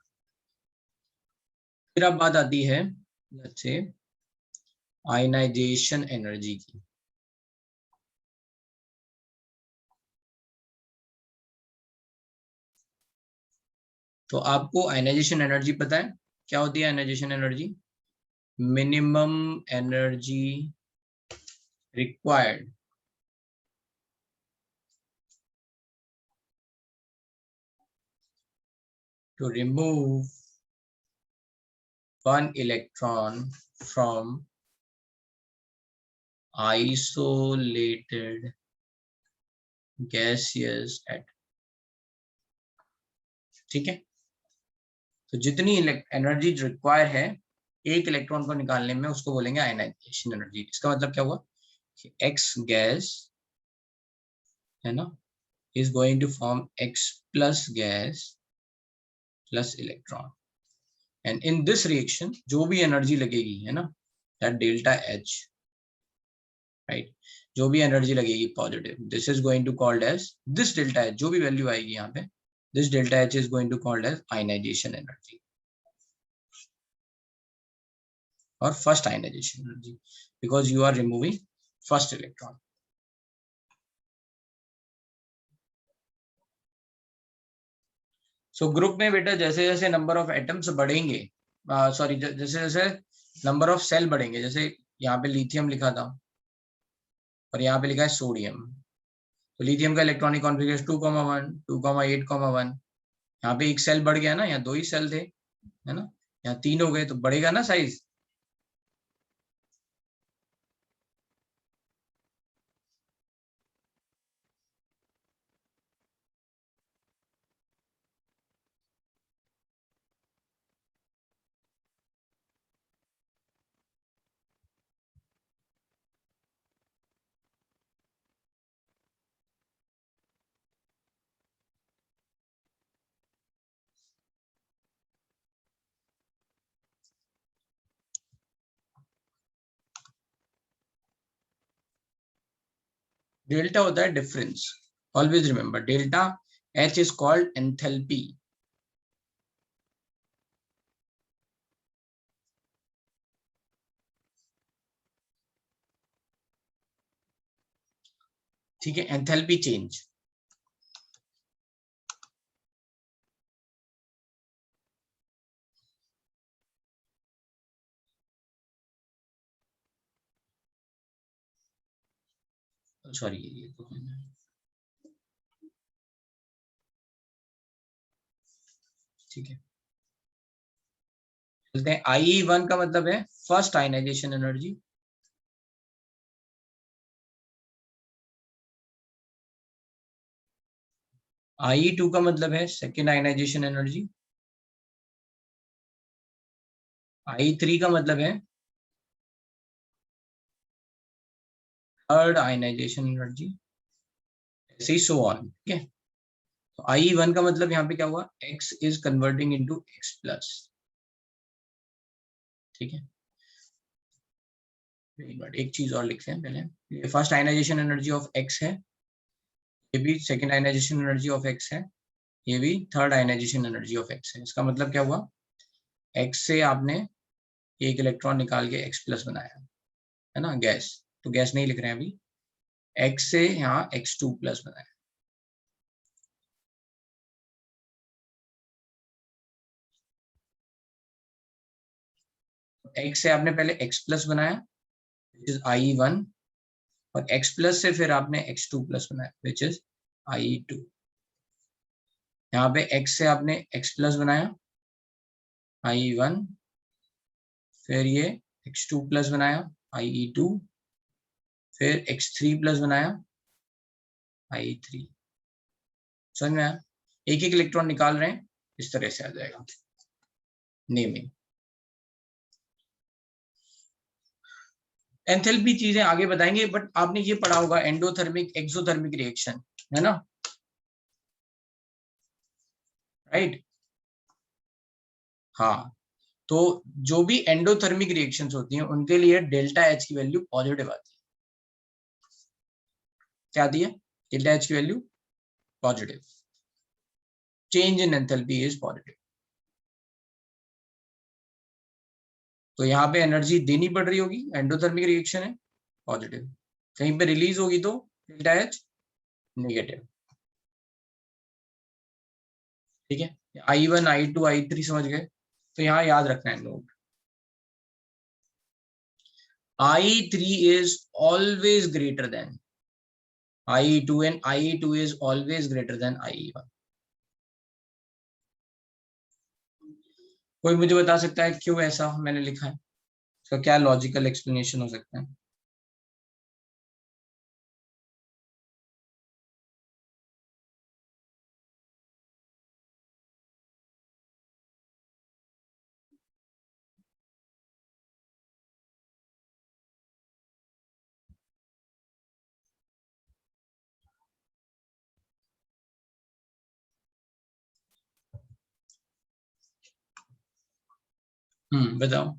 फिर अब बात आती है लेट्स से आयनाइजेशन एनर्जी की। तो आपको आयनाइजेशन एनर्जी पता है क्या होती है? Ionization energy minimum energy required to remove one electron from isolated gaseous atom, ठीक है। तो जितनी एनर्जी रिक्वायर है एक इलेक्ट्रॉन को निकालने में, उसको बोलेंगे आयनाइजेशन एनर्जी। इसका मतलब क्या हुआ कि एक्स गैस, है ना, is going to form X plus gas plus electron, and in this reaction जो भी एनर्जी लगेगी, है ना, दैट डेल्टा एच, राइट, जो भी एनर्जी लगेगी positive, this is going to called as, this delta H जो भी वैल्यू आएगी यहाँ पे, this delta H is going to called as ionisation energy और first ionization energy, because you are removing first electron. So group में बेटा जैसे जैसे नंबर ऑफ एटम्स बढ़ेंगे, सॉरी जैसे जैसे नंबर ऑफ सेल बढ़ेंगे, जैसे यहाँ पे लिथियम लिखा था और यहाँ पे लिखा है सोडियम, तो लिथियम का इलेक्ट्रॉनिक कॉन्फ़िगरेशन 2,1 2,8,1, यहाँ पे एक सेल बढ़ गया ना, यहाँ दो ही सेल थे, है ना, यहाँ तीन हो गए, तो बढ़ेगा ना साइज। डेल्टा होता है difference, always remember delta H is called enthalpy. ठीक है, एंथैल्पी चेंज। सॉरी, ये तो ठीक है, बोलते हैं IE1 का मतलब है फर्स्ट आयनाइजेशन एनर्जी, IE2 का मतलब है सेकेंड आयनाइजेशन एनर्जी, IE3 का मतलब है थर्ड आयनाइजेशन एनर्जी, ऐसे ही सो ऑन। ठीक है, तो IE1 का मतलब यहाँ पे क्या हुआ, X is converting into X plus. ठीक है, बट एक चीज और लिखते हैं पहले, ये first ionization energy of X है, ये भी second ionization energy of X है, ये भी third ionization energy of X है। इसका मतलब क्या हुआ, X से आपने एक इलेक्ट्रॉन निकाल के X प्लस बनाया है ना, गैस, तो गैस नहीं लिख रहे हैं अभी, X से यहाँ X2 प्लस बनाया। X से आपने पहले X प्लस बनाया विच इज IE1, और X प्लस से फिर आपने X2 प्लस बनाया विच इज IE2। यहाँ पे X से आपने X प्लस बनाया IE1, फिर ये X2 प्लस बनाया IE2, फिर X3 प्लस बनाया IE3। समझ में आया, एक एक इलेक्ट्रॉन निकाल रहे हैं, इस तरह से आ जाएगा नेमिंग। एंथैल्पी चीजें आगे बताएंगे, बट आपने ये पढ़ा होगा एंडोथर्मिक एक्सोथर्मिक रिएक्शन, है ना, राइट। हाँ, तो जो भी एंडोथर्मिक रिएक्शंस होती हैं उनके लिए डेल्टा एच की वैल्यू पॉजिटिव आती है। क्या आती है, डेल्टा एच की value positive, change in enthalpy is positive. तो यहाँ पे एनर्जी देनी पड़ रही होगी, एंडोथर्मिक रिएक्शन है, पॉजिटिव, कहीं पे रिलीज होगी तो डेल्टा एच नेगेटिव। ठीक है, I1 I2 I3 समझ गए, तो यहाँ याद रखना है note, IE3 is always greater than IE2 and IE2 is always greater than IE1। कोई मुझे बता सकता है क्यों ऐसा मैंने लिखा है, इसका क्या लॉजिकल एक्सप्लेनेशन हो सकता है। बताओ।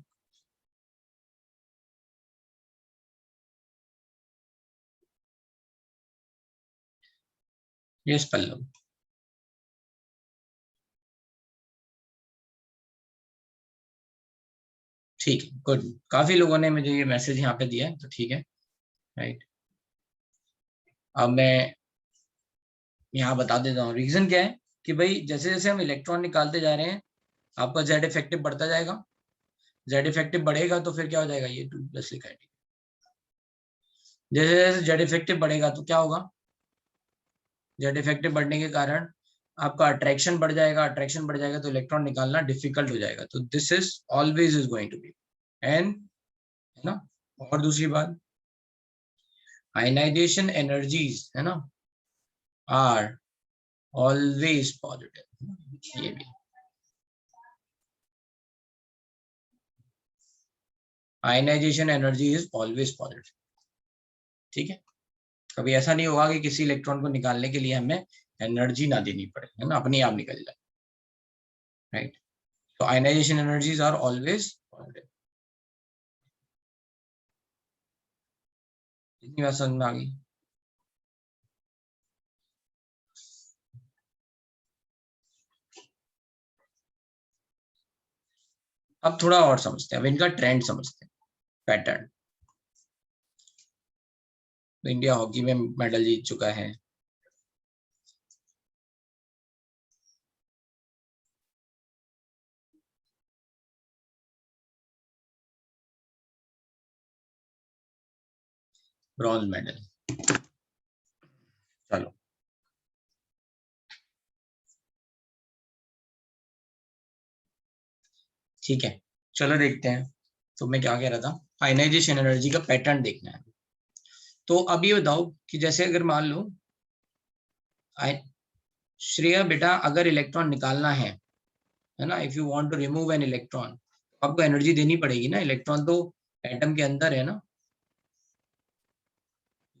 यस पल्लव। ठीक है, गुड, काफी लोगों ने मुझे ये मैसेज यहाँ पे दिया है, तो ठीक है, राइट। अब मैं यहाँ बता देता हूँ रीजन क्या है, कि भाई जैसे जैसे हम इलेक्ट्रॉन निकालते जा रहे हैं आपका जेड इफेक्टिव बढ़ता जाएगा, जेड इफेक्टिव बढ़ेगा तो फिर क्या हो जाएगा, ये 2 प्लस लिखा है। जैसे जैसे जेड इफेक्टिव बढ़ेगा तो क्या होगा, जेड इफेक्टिव बढ़ने के कारण आपका अट्रैक्शन बढ़ जाएगा, अट्रैक्शन बढ़ जाएगा तो इलेक्ट्रॉन निकालना डिफिकल्ट हो जाएगा, तो this is always is going to be an, है ना। और दूसरी बात, आयनाइजेशन एनर्जीज है ना आर ऑलवेज पॉजिटिव, ये भी ionization energy is always positive. ठीक है, कभी ऐसा नहीं होगा कि किसी इलेक्ट्रॉन को निकालने के लिए हमें एनर्जी ना देनी पड़े, है ना, अपने आप निकल जाए, राइट। तो ionization energies are always positive. इतनी बात समझ में आ गई। अब थोड़ा और समझते हैं, अब इनका ट्रेंड समझते हैं, पैटर्न। तो इंडिया हॉकी में मेडल जीत चुका है, ब्रॉन्ज मेडल। चलो ठीक है, चलो देखते हैं। तो मैं क्या कह रहा था, आयनाइजेशन एनर्जी का पैटर्न देखना है। तो अब ये बताओ कि जैसे अगर मान लो श्रेया बेटा, अगर इलेक्ट्रॉन निकालना है ना, if you want to remove an electron, आपको एनर्जी देनी पड़ेगी ना, इलेक्ट्रॉन तो एटम के अंदर है ना,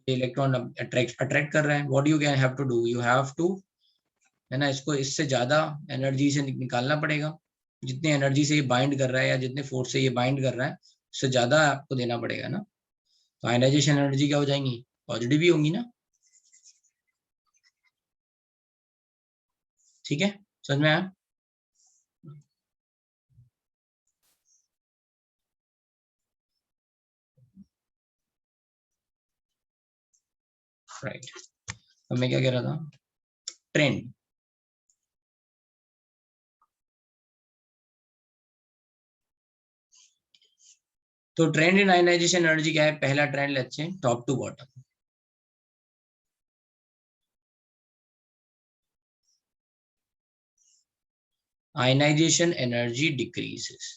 इलेक्ट्रॉन अट्रैक्ट कर रहे हैं, what you can have to do, you have to, है ना, इसको इससे ज्यादा एनर्जी से निकालना पड़ेगा, जितनी एनर्जी से ये बाइंड कर रहा है या जितने फोर्स से ये बाइंड कर रहा है, उससे ज्यादा आपको देना पड़ेगा ना। तो आयनाइजेशन एनर्जी क्या हो जाएंगी, पॉजिटिव ही होंगी ना। ठीक है, समझ में आया। राइट, तो मैं क्या कह रहा था, ट्रेंड। तो ट्रेंड इन आयनाइजेशन एनर्जी क्या है, पहला trend let's say top to bottom. Ionization energy decreases,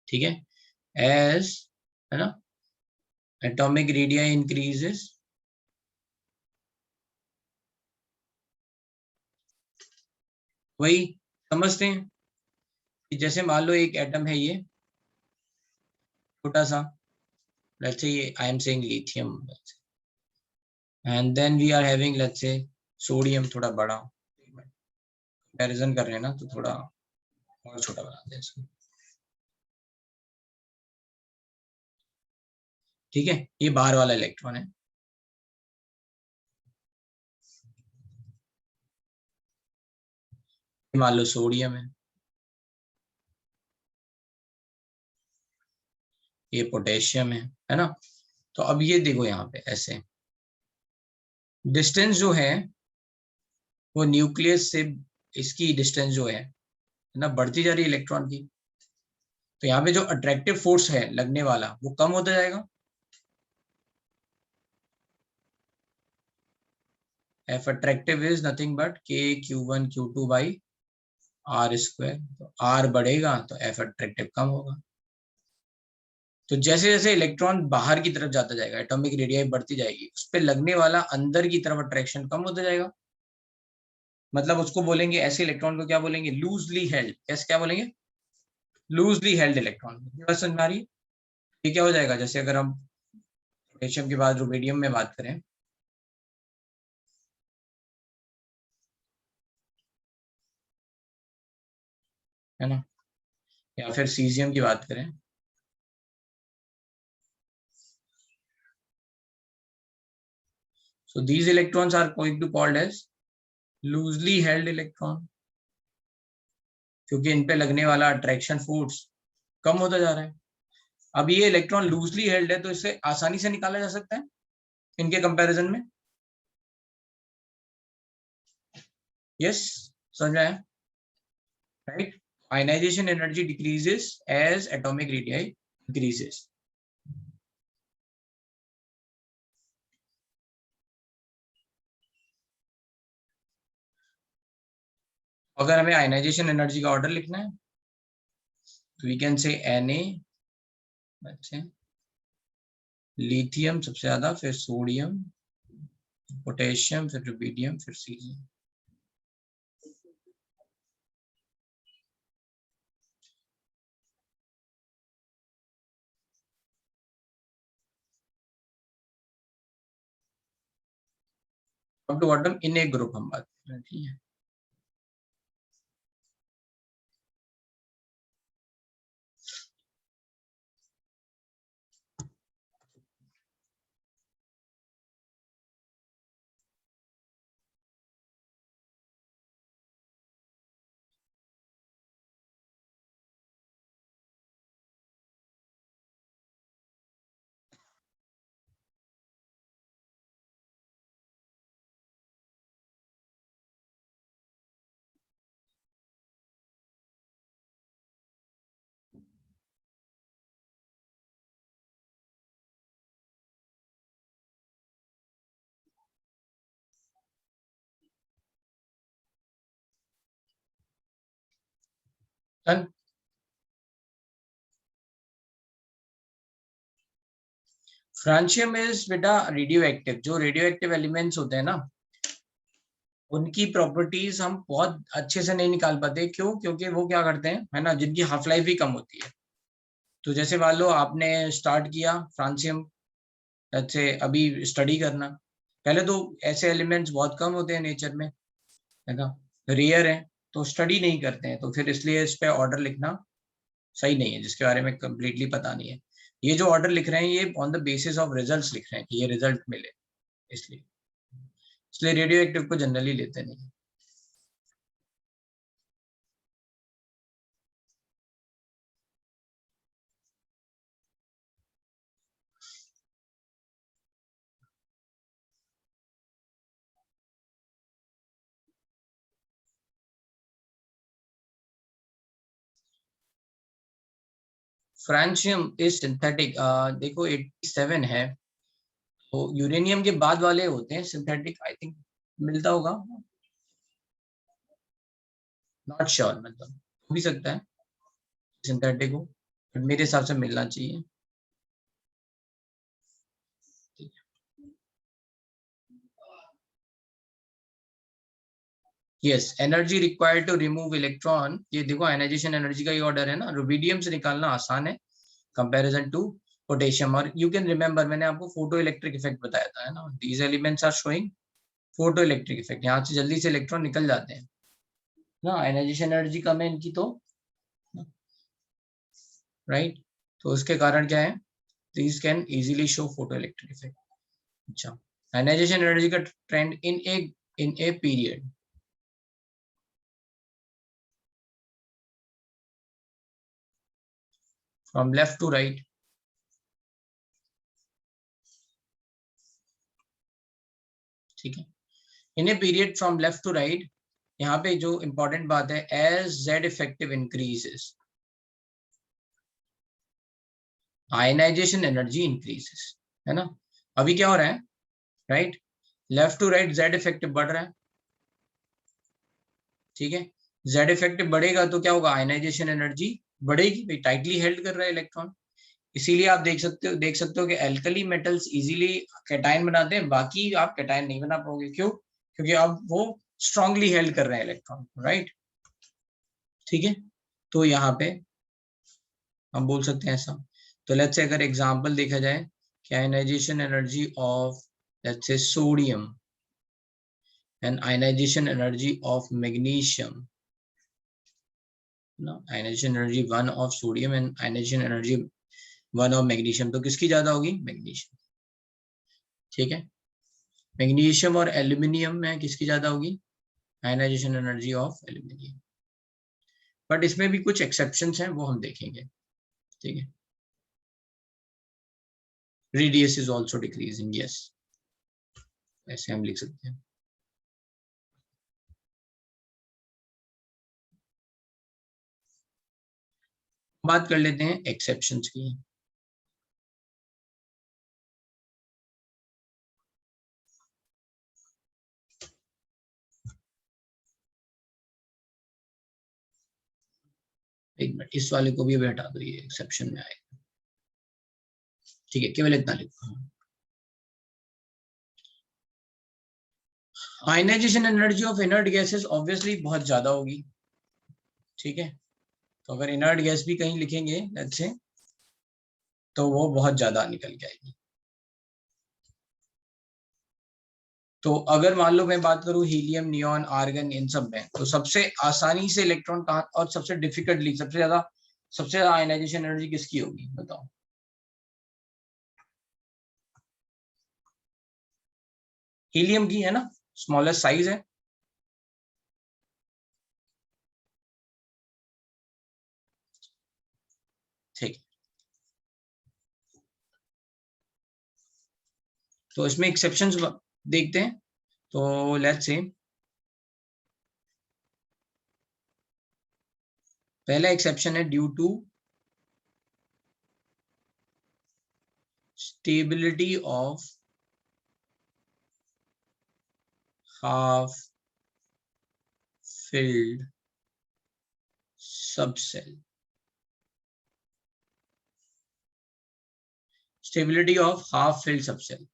ठीक है, एज, है ना, एटॉमिक रेडियाई इंक्रीजेस, वही समझते हैं कि जैसे मान लो एक एटम है ये छोटा सा, लेट्स से ये I am saying lithium, and then we are having let's say sodium थोड़ा बड़ा, कंपैरिजन कर रहे हैं ना, तो थोड़ा और छोटा बनाते हैं इसको। ठीक है, ये बाहर वाला इलेक्ट्रॉन है, मान लो सोडियम है, ये पोटेशियम है ना। तो अब ये देखो यहाँ पे ऐसे डिस्टेंस जो है वो न्यूक्लियस से, इसकी डिस्टेंस जो है ना, बढ़ती जा रही है इलेक्ट्रॉन की। तो यहाँ पे जो अट्रैक्टिव फोर्स है लगने वाला वो कम होता जाएगा। F attractive is nothing but k Q1 Q2 by r square. तो आर बढ़ेगा तो एफ अट्रैक्टिव कम होगा। तो जैसे जैसे इलेक्ट्रॉन बाहर की तरफ जाता जाएगा, एटॉमिक रेडियाई बढ़ती जाएगी, उस पर लगने वाला अंदर की तरफ अट्रैक्शन कम होता जाएगा। मतलब उसको बोलेंगे, ऐसे इलेक्ट्रॉन को क्या बोलेंगे, लूजली हेल्ड। कैसे, क्या बोलेंगे, लूजली हेल्ड इलेक्ट्रॉन। बस समझ में आ रही है। ये क्या हो जाएगा, जैसे अगर हम पोटेशियम के बाद रुबिडियम में बात करें, है ना, या फिर सीजियम की बात करें, so these electrons are going to called as loosely held electron, क्योंकि इन पे लगने वाला अट्रैक्शन फोर्स कम होता जा रहा है। अब ये इलेक्ट्रॉन लूजली हेल्ड है तो इसे आसानी से निकाला जा सकता है इनके कंपैरिजन में। यस, समझ में आया, right. Ionization energy decreases as atomic radii increases. अगर हमें आयनाइजेशन एनर्जी का ऑर्डर लिखना है तो वी कैन से Na, अच्छा, लिथियम सबसे ज्यादा, फिर सोडियम, पोटेशियम, फिर रुबिडियम, फिर caesium. Top to bottom in एक ग्रुप हम बात कर रहे हैं, ठीक है। डन। फ्रांशियम इज बेटा रेडियो एक्टिव। जो रेडियो एक्टिव एलिमेंट्स होते हैं ना, उनकी प्रॉपर्टीज हम बहुत अच्छे से नहीं निकाल पाते। क्यों? क्योंकि वो क्या करते हैं, है ना, जिनकी हाफ लाइफ भी कम होती है। तो जैसे मान लो आपने स्टार्ट किया फ्रांसियम से अभी स्टडी करना, पहले तो ऐसे एलिमेंट्स बहुत कम होते हैं नेचर में, है ना, रेयर है, तो स्टडी नहीं करते हैं, तो फिर इसलिए इस पे ऑर्डर लिखना सही नहीं है, जिसके बारे में कंप्लीटली पता नहीं है। ये जो ऑर्डर लिख रहे हैं ये on the basis of results लिख रहे हैं कि ये रिजल्ट मिले, इसलिए इसलिए रेडियो एक्टिव को जनरली लेते नहीं। Francium is synthetic. देखो 87 है, तो यूरेनियम के बाद वाले होते हैं सिंथेटिक, आई थिंक मिलता होगा, नॉट श्योर, मतलब हो भी सकता है सिंथेटिक हो, बट मेरे हिसाब से मिलना चाहिए। Yes, energy required to remove electron, ये देखो आयनाइजेशन एनर्जी का ही ऑर्डर है ना। रुबिडियम से निकालना आसान है कंपैरिजन टू पोटेशियम। और यू कैन रिमेंबर मैंने आपको फोटो इलेक्ट्रिक इफेक्ट बताया था, है ना, these elements are showing photoelectric effect, यहाँ से जल्दी से इलेक्ट्रॉन निकल जाते हैं ना, आयनाइजेशन एनर्जी कम है इनकी, तो राइट, तो उसके कारण क्या है, these can easily show photoelectric effect. अच्छा, ionization energy का trend in a period, from left to right, ठीक है, in a period from left to right, यहाँ पे जो important बात है, as z effective increases ionization energy increases, है ना। अभी क्या हो रहा है, right, left to right z effective बढ़ रहा है, ठीक है, z effective बढ़ेगा तो क्या होगा, आयनाइजेशन एनर्जी बढ़ेगी, भाई टाइटली हेल्ड कर रहा है इलेक्ट्रॉन। इसीलिए आप देख सकते हो कि एल्कली मेटल्स इजीली कैटायन बनाते हैं, बाकी आप कैटायन नहीं बना पाओगे। क्यों? क्योंकि अब वो स्ट्रांगली हेल्ड कर रहे हैं इलेक्ट्रॉन, राइट, ठीक है। तो यहाँ पे हम बोल सकते हैं ऐसा। तो लेट्स से अगर एग्जांपल देखा जाए कि ionization energy of let's say sodium and ionization energy of magnesium, ionization energy 1 of sodium and ionization energy 1 of magnesium, तो किसकी ज्यादा होगी, मैग्नीशियम, ठीक है। मैग्नीशियम और एल्यूमिनियम में किसकी ज्यादा होगी, ionization energy of aluminium. But इसमें भी कुछ एक्सेप्शंस हैं, वो हम देखेंगे, ठीक है। Radius is also decreasing, yes, ऐसे हम लिख सकते हैं। बात कर लेते हैं एक्सेप्शंस की। एक मिनट, इस वाले को भी अभी हटा दो, ये एक्सेप्शन में आएगा, ठीक है, केवल इतना लिखो। Ionization energy of inert gases obviously बहुत ज्यादा होगी, ठीक है। तो अगर इनर्ट गैस भी कहीं लिखेंगे अच्छे, तो वो बहुत ज्यादा निकल के आएगी। तो अगर मान लो मैं बात करूं हीलियम, नियॉन, आर्गन, इन सब में, तो सबसे आसानी से इलेक्ट्रॉन कहाँ और सबसे डिफिकल्टली सबसे ज्यादा आयनाइजेशन एनर्जी किसकी होगी, बताओ। हीलियम की, है ना, स्मॉलेस्ट साइज है, ठीक। तो इसमें एक्सेप्शंस देखते हैं। तो लेट्स से पहला एक्सेप्शन है due to stability of half filled subcell. Stability of half-filled subcell.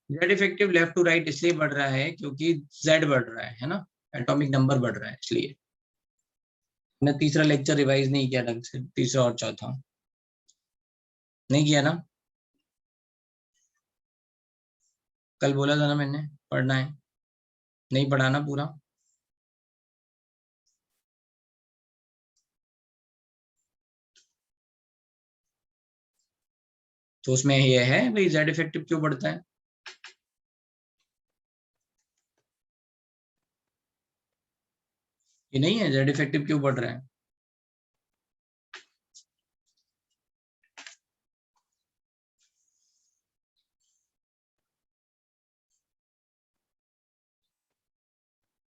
Z effective left to right इसलिए बढ़ रहा है क्योंकि Z बढ़ रहा है ना, एटॉमिक नंबर बढ़ रहा है इसलिए। मैं तीसरा लेक्चर रिवाइज नहीं किया ढंग से, तीसरा और चौथा नहीं किया ना, कल बोला था ना मैंने पढ़ना है, नहीं पढ़ा ना पूरा। तो उसमें ये है भाई Z इफेक्टिव क्यों बढ़ता है, ये नहीं है Z इफेक्टिव क्यों बढ़ रहा है।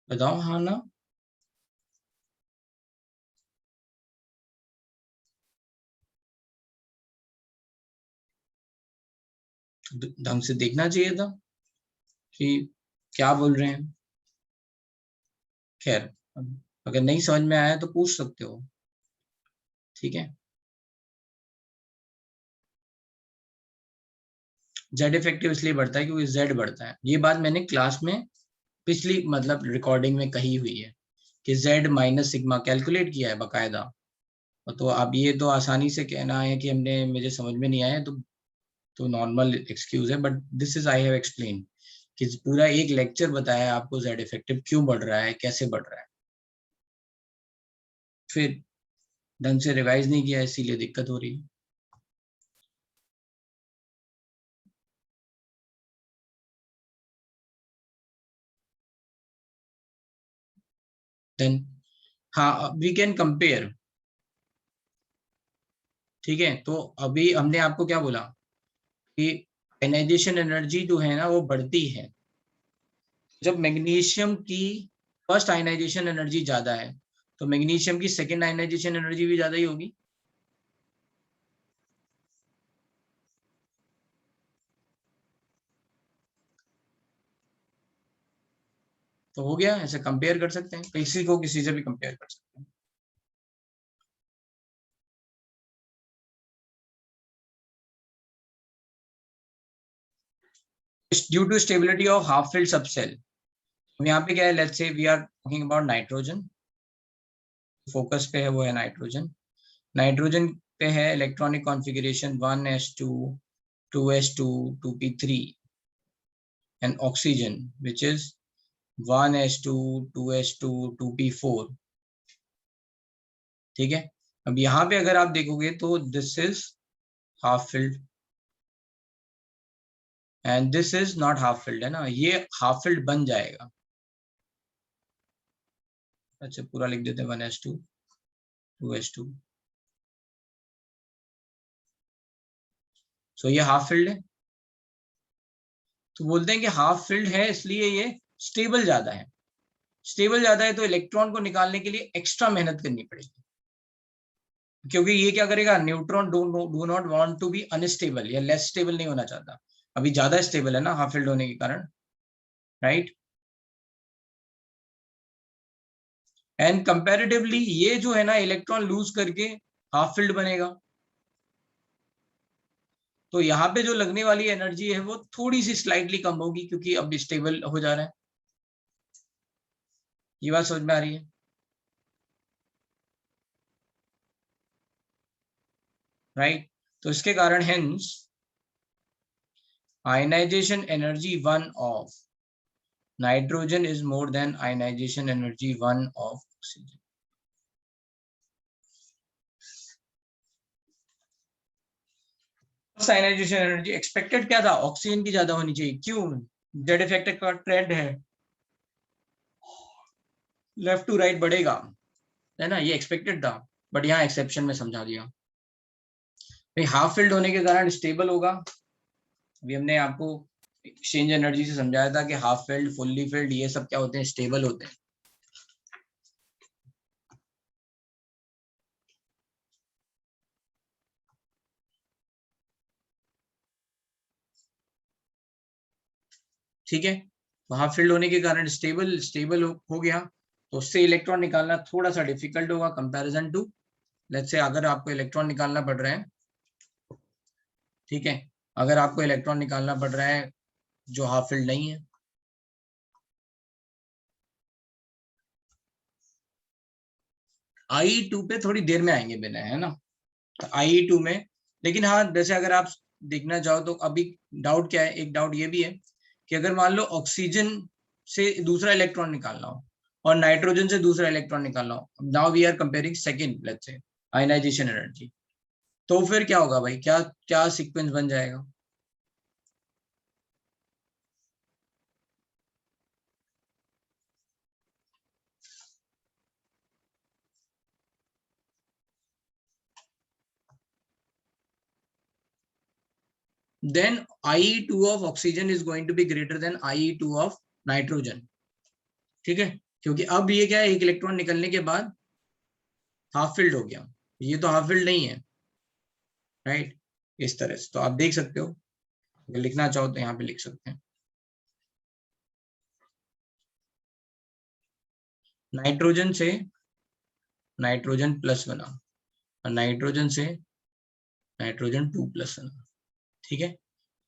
बताओ हाँ ना। ढंग से देखना चाहिए था कि क्या बोल रहे हैं। खैर अगर नहीं समझ में आया तो पूछ सकते हो, ठीक है। Z इफेक्टिव इसलिए बढ़ता है क्योंकि Z बढ़ता है, ये बात मैंने क्लास में पिछली मतलब रिकॉर्डिंग में कही हुई है कि Z माइनस सिग्मा कैलकुलेट किया है बकायदा। तो अब ये तो आसानी से कहना है कि हमने मुझे समझ में नहीं आया तो नॉर्मल एक्सक्यूज है, but this is I have explain कि पूरा एक लेक्चर बताया आपको Z इफेक्टिव क्यों बढ़ रहा है, कैसे बढ़ रहा है। फिर ढंग से रिवाइज नहीं किया इसीलिए दिक्कत हो रही है। देन हाँ वी कैन कंपेयर, ठीक है। तो अभी हमने आपको क्या बोला कि आयनाइजेशन एनर्जी जो है ना वो बढ़ती है जब मैग्नीशियम की फर्स्ट आयनाइजेशन एनर्जी ज्यादा है, तो मैग्नीशियम की सेकेंड आयनाइजेशन एनर्जी भी ज्यादा ही होगी। तो हो गया, ऐसे कंपेयर कर सकते हैं, किसी को किसी से भी कंपेयर कर सकते हैं। Due to stability of half filled subshell, यहाँ पे क्या है, let's say we are talking about nitrogen, focus पे है वो है नाइट्रोजन। नाइट्रोजन पे है electronic configuration 1s2 2s2 2p3 and oxygen which is 1s2 2s2 2p4, ठीक है। अब यहाँ पे अगर आप देखोगे तो this is half filled and this is not half filled, है ना, ये हाफ फिल्ड बन जाएगा। अच्छा पूरा लिख देते हैं 1s2 2s2, सो ये हाफ फिल्ड है। तो बोलते हैं कि हाफ फिल्ड है इसलिए ये स्टेबल ज्यादा है, स्टेबल ज्यादा है तो इलेक्ट्रॉन को निकालने के लिए एक्स्ट्रा मेहनत करनी पड़ेगी, क्योंकि ये क्या करेगा, neutron do not want to be unstable या लेस स्टेबल नहीं होना चाहता, अभी ज्यादा स्टेबल है ना हाफ फिल्ड होने के कारण, राइट। एंड कंपैरेटिवली ये जो है ना इलेक्ट्रॉन लूज करके हाफ फिल्ड बनेगा, तो यहाँ पे जो लगने वाली एनर्जी है वो थोड़ी सी स्लाइटली कम होगी क्योंकि अब स्टेबल हो जा रहा है। ये बात समझ में आ रही है, राइट। तो इसके कारण hence ionization energy 1 of nitrogen is more than ionization energy 1 of oxygen. Ionization energy expected क्या था, ऑक्सीजन की ज्यादा होनी चाहिए, क्यों, जेड इफेक्ट का ट्रेंड है, लेफ्ट टू राइट बढ़ेगा, है ना, ये एक्सपेक्टेड था, बट यहाँ एक्सेप्शन में समझा दिया भाई हाफ फिल्ड होने के कारण स्टेबल होगा। अभी हमने आपको एक्सचेंज एनर्जी से समझाया था कि हाफ फिल्ड फुल्ली फिल्ड ये सब क्या होते हैं, स्टेबल होते हैं। ठीक है, तो हाफ फिल्ड होने के कारण स्टेबल हो गया, तो उससे इलेक्ट्रॉन निकालना थोड़ा सा डिफिकल्ट होगा कंपैरिजन टू, लेट्स से अगर आपको इलेक्ट्रॉन निकालना पड़ रहा है, ठीक है, अगर आपको इलेक्ट्रॉन निकालना पड़ रहा है जो हाफ फिल्ड नहीं है, IE2 पे थोड़ी देर में आएंगे बिना, है ना, तो IE2 में, लेकिन हाँ जैसे अगर आप देखना चाहो तो अभी डाउट क्या है, एक डाउट ये भी है कि अगर मान लो ऑक्सीजन से दूसरा इलेक्ट्रॉन निकालना हो और नाइट्रोजन से दूसरा इलेक्ट्रॉन निकालना हो, now we are comparing second, let's say ionization energy, तो फिर क्या होगा भाई, क्या क्या सीक्वेंस बन जाएगा? then IE2 of oxygen is going to be greater than IE2 of nitrogen, ठीक है, क्योंकि अब ये क्या है, एक इलेक्ट्रॉन निकलने के बाद हाफ फिल्ड हो गया, ये तो हाफ फिल्ड नहीं है, राइट, इस तरह से तो आप देख सकते हो, अगर लिखना चाहो तो यहाँ पे लिख सकते हैं, नाइट्रोजन से नाइट्रोजन प्लस बना और नाइट्रोजन से नाइट्रोजन 2 प्लस बना, ठीक है,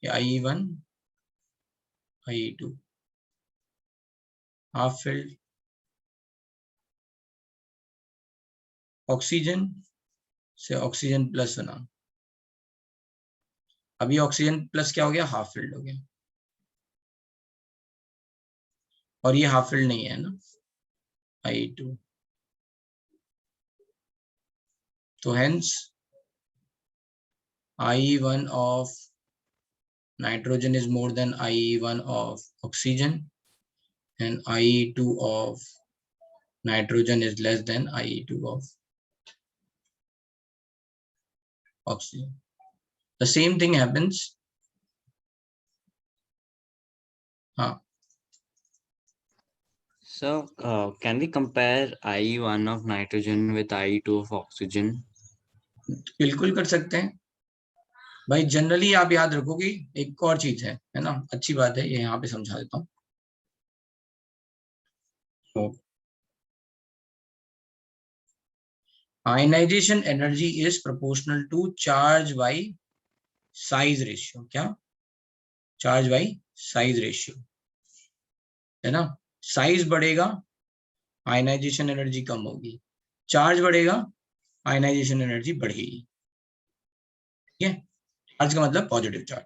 ये IE1 IE2 half filled, oxygen से ऑक्सीजन प्लस बना, अभी ऑक्सीजन प्लस क्या हो गया, हाफ फिल्ड हो गया, और ये हाफ फिल्ड नहीं है ना IE2, तो hence IE1 of nitrogen is more than IE1 of oxygen and IE2 of nitrogen is less than IE2 of oxygen. The same thing happens. So, can we compare IE1 of nitrogen with IE2 of oxygen? बिल्कुल कर सकते हैं भाई, generally आप याद रखोगे एक और चीज है ना, अच्छी बात है, ये यहाँ पे समझा देता हूँ। तो ionization energy is proportional to charge by size ratio, क्या, चार्ज बाई साइज रेशियो, है ना, साइज बढ़ेगा आयनाइजेशन एनर्जी कम होगी, चार्ज बढ़ेगा आयनाइजेशन एनर्जी बढ़ेगी, ठीक है, चार्ज का मतलब पॉजिटिव चार्ज,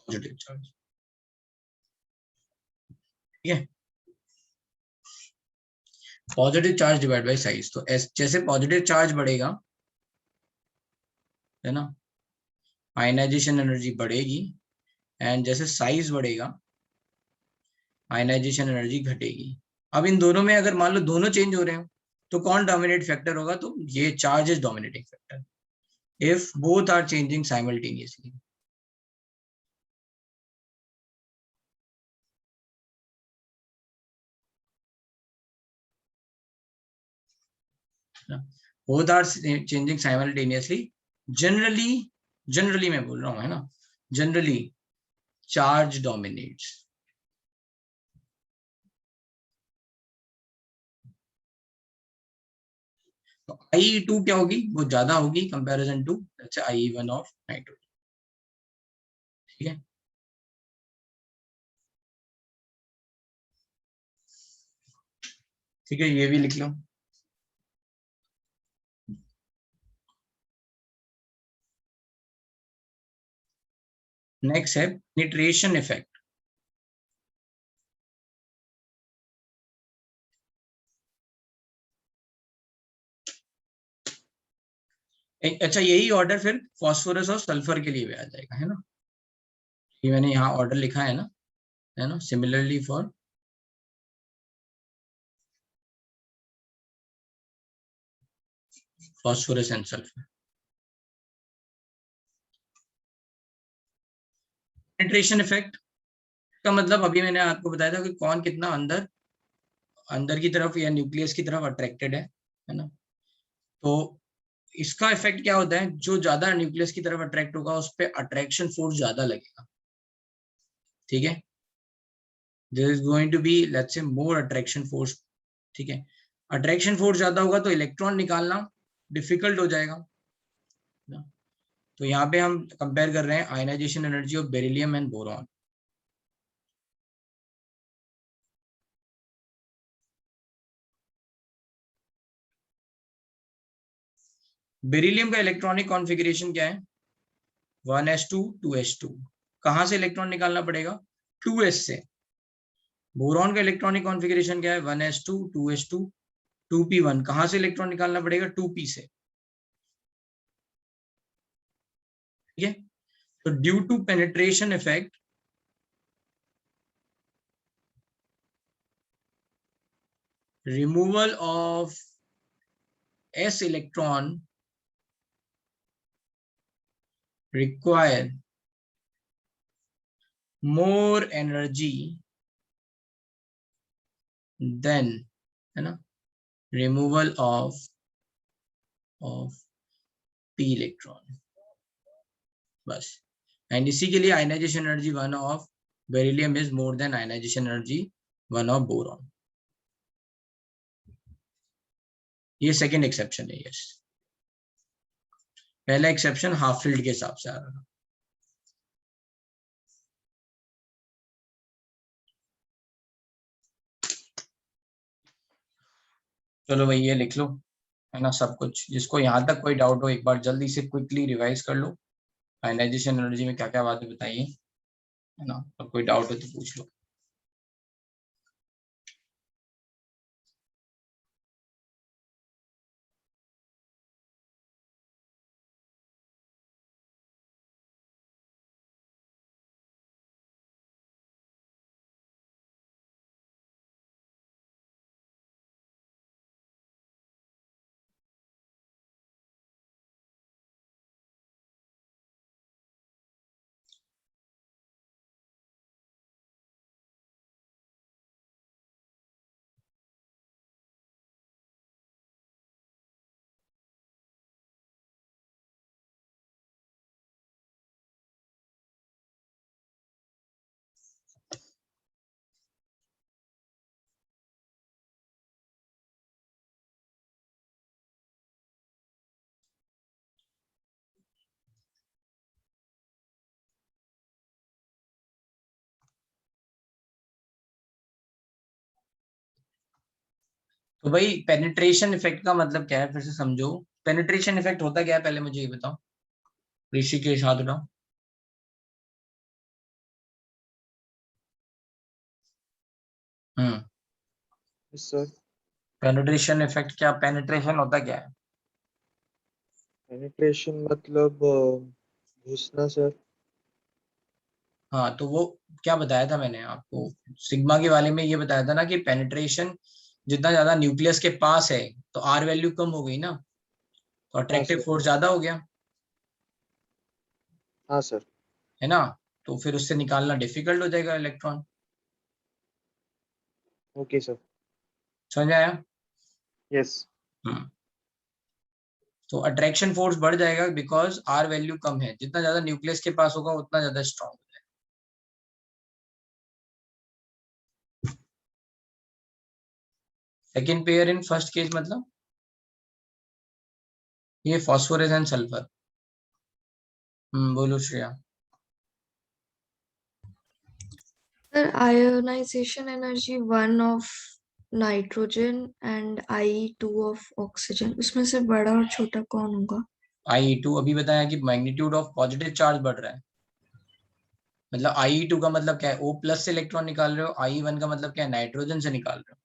पॉजिटिव चार्ज, ठीक है, positive charge divide by size, तो जैसे पॉजिटिव चार्ज बढ़ेगा, है ना, आयनाइजेशन एनर्जी बढ़ेगी, एंड जैसे साइज बढ़ेगा आयनाइजेशन एनर्जी घटेगी। अब इन दोनों में अगर मान लो दोनों चेंज हो रहे हो तो कौन डोमिनेट फैक्टर होगा, तो ये charge is dominating factor if both are changing simultaneously, both are changing simultaneously, generally मैं बोल रहा हूँ, है ना, जनरली चार्ज डोमिनेट्स, तो IE2 क्या होगी, वो ज्यादा होगी comparison to IE1 of nitrogen, ठीक है, ठीक है, ये भी लिख लो। नेक्स्ट है पेनिट्रेशन इफेक्ट, अच्छा यही ऑर्डर फिर फास्फोरस और सल्फर के लिए भी आ जाएगा, है ना, ये मैंने यहाँ ऑर्डर लिखा है ना, similarly for phosphorus and sulphur. Penetration effect का मतलब अभी मैंने आपको बताया था कि कौन कितना अंदर की तरफ या न्यूक्लियस की तरफ अट्रैक्टेड है ना, तो इसका इफेक्ट क्या होता है, जो ज्यादा न्यूक्लियस की तरफ अट्रैक्ट होगा उस पर अट्रैक्शन फोर्स ज्यादा लगेगा, ठीक है। There is going to be let's say more attraction force, ठीक है। अट्रैक्शन फोर्स ज्यादा होगा तो इलेक्ट्रॉन निकालना डिफिकल्ट हो जाएगा ना? तो यहाँ पे हम कंपेयर कर रहे हैं ionization energy of beryllium and boron. Beryllium का इलेक्ट्रॉनिक कॉन्फ़िगरेशन क्या है, 1s2 2s2। कहां से इलेक्ट्रॉन निकालना पड़ेगा, 2s से। बोरॉन का इलेक्ट्रॉनिक कॉन्फ़िगरेशन क्या है, 1s2 2s2 2p1। कहां से इलेक्ट्रॉन निकालना पड़ेगा, 2p से, ठीक है। तो due to penetration effect, removal of s electron require more energy than, है ना, removal of p electron, बस। एंड इसी के लिए ionization energy 1 of beryllium is more than ionization energy 1 of boron. ये सेकंड एक्सेप्शन है, यस। पहला एक्सेप्शन हाफ फील्ड के हिसाब से आ रहा था। चलो भाई ये लिख लो, है ना, सब कुछ। जिसको यहाँ तक कोई डाउट हो एक बार जल्दी से क्विकली रिवाइज कर लो। आयनाइजेशन एनर्जी में क्या क्या बातें बताइए, है ना, और कोई डाउट हो तो पूछ लो। तो भाई पेनिट्रेशन इफेक्ट का मतलब क्या है, फिर से समझो। पेनिट्रेशन इफेक्ट होता क्या है, पहले मुझे ये बताओ। ऋषिकेश हाथ उठाओ। हम्म। सर पेनिट्रेशन इफेक्ट क्या, पेनिट्रेशन होता क्या है। पेनिट्रेशन मतलब घुसना सर। हाँ तो वो क्या बताया था मैंने आपको, सिग्मा के वाले में ये बताया था ना कि पेनिट्रेशन जितना ज्यादा न्यूक्लियस के पास है तो आर वैल्यू कम हो गई ना, तो हाँ अट्रैक्टिव सर। फोर्स ज्यादा हो गया, हाँ सर। है ना। तो फिर उससे निकालना डिफिकल्ट हो जाएगा इलेक्ट्रॉन। Okay sir. समझ में आया। यस। हम्म। तो अट्रैक्शन फोर्स बढ़ जाएगा बिकॉज आर वैल्यू कम है, जितना ज्यादा न्यूक्लियस के पास होगा उतना ज्यादा स्ट्रॉन्ग हो जाएगा। Second pair in first case मतलब ये फॉस्फोरस एंड सल्फर। बोलो Shreya. Sir, ionization energy 1 of nitrogen and I2 of oxygen, उसमें से बड़ा और छोटा कौन होगा। I2 अभी बताया कि मैग्नीट्यूड ऑफ पॉजिटिव चार्ज बढ़ रहा है, मतलब I2 का मतलब क्या है, O प्लस से इलेक्ट्रॉन निकाल रहे हो, I1 का मतलब क्या है, नाइट्रोजन से निकाल रहे हो।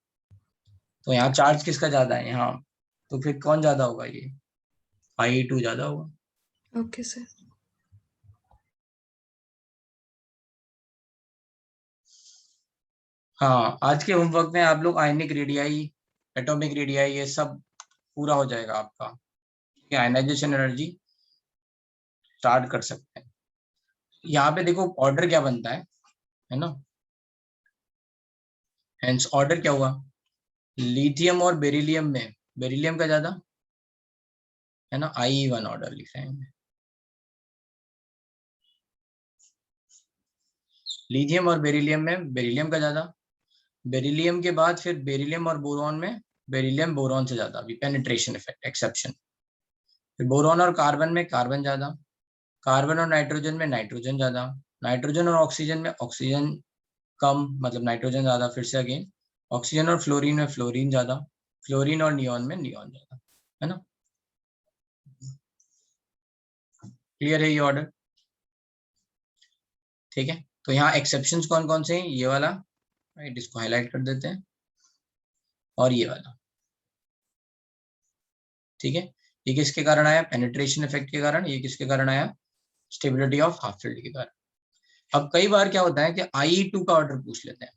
तो यहाँ चार्ज किसका ज्यादा है यहाँ, तो फिर कौन ज्यादा होगा, ये I2 ज्यादा होगा। Okay sir. हाँ आज के होमवर्क में आप लोग आयनिक रेडियाई, एटॉमिक रेडियाई, ये सब पूरा हो जाएगा आपका। आयनाइजेशन एनर्जी स्टार्ट कर सकते हैं। यहाँ पे देखो ऑर्डर क्या बनता है ना। हेंस ऑर्डर क्या हुआ, लिथियम और बेरिलियम में बेरिलियम का ज्यादा, है ना, I1 ऑर्डर लिख रहे हैं। लिथियम और बेरिलियम में बेरिलियम का ज्यादा, बेरिलियम के बाद फिर बेरिलियम और बोरॉन में बेरिलियम बोरॉन से ज्यादा, अभी पेनिट्रेशन इफेक्ट एक्सेप्शन। फिर बोरॉन और कार्बन में कार्बन ज्यादा, कार्बन और नाइट्रोजन में नाइट्रोजन ज्यादा, नाइट्रोजन और ऑक्सीजन में ऑक्सीजन कम, मतलब नाइट्रोजन ज्यादा। फिर से अगेन ऑक्सीजन और फ्लोरीन में फ्लोरीन ज्यादा, फ्लोरीन और नियॉन में नियॉन ज्यादा, है ना। क्लियर है ये ऑर्डर? ठीक है, तो यहाँ एक्सेप्शंस कौन कौन से हैं, ये वाला, राइट, इसको हाईलाइट कर देते हैं, और ये वाला। ठीक है, ये किसके कारण आया, पेनिट्रेशन इफेक्ट के कारण। ये किसके कारण आया, स्टेबिलिटी ऑफ हाफ फील्ड के कारण। अब कई बार क्या होता है कि I2 का ऑर्डर पूछ लेते हैं।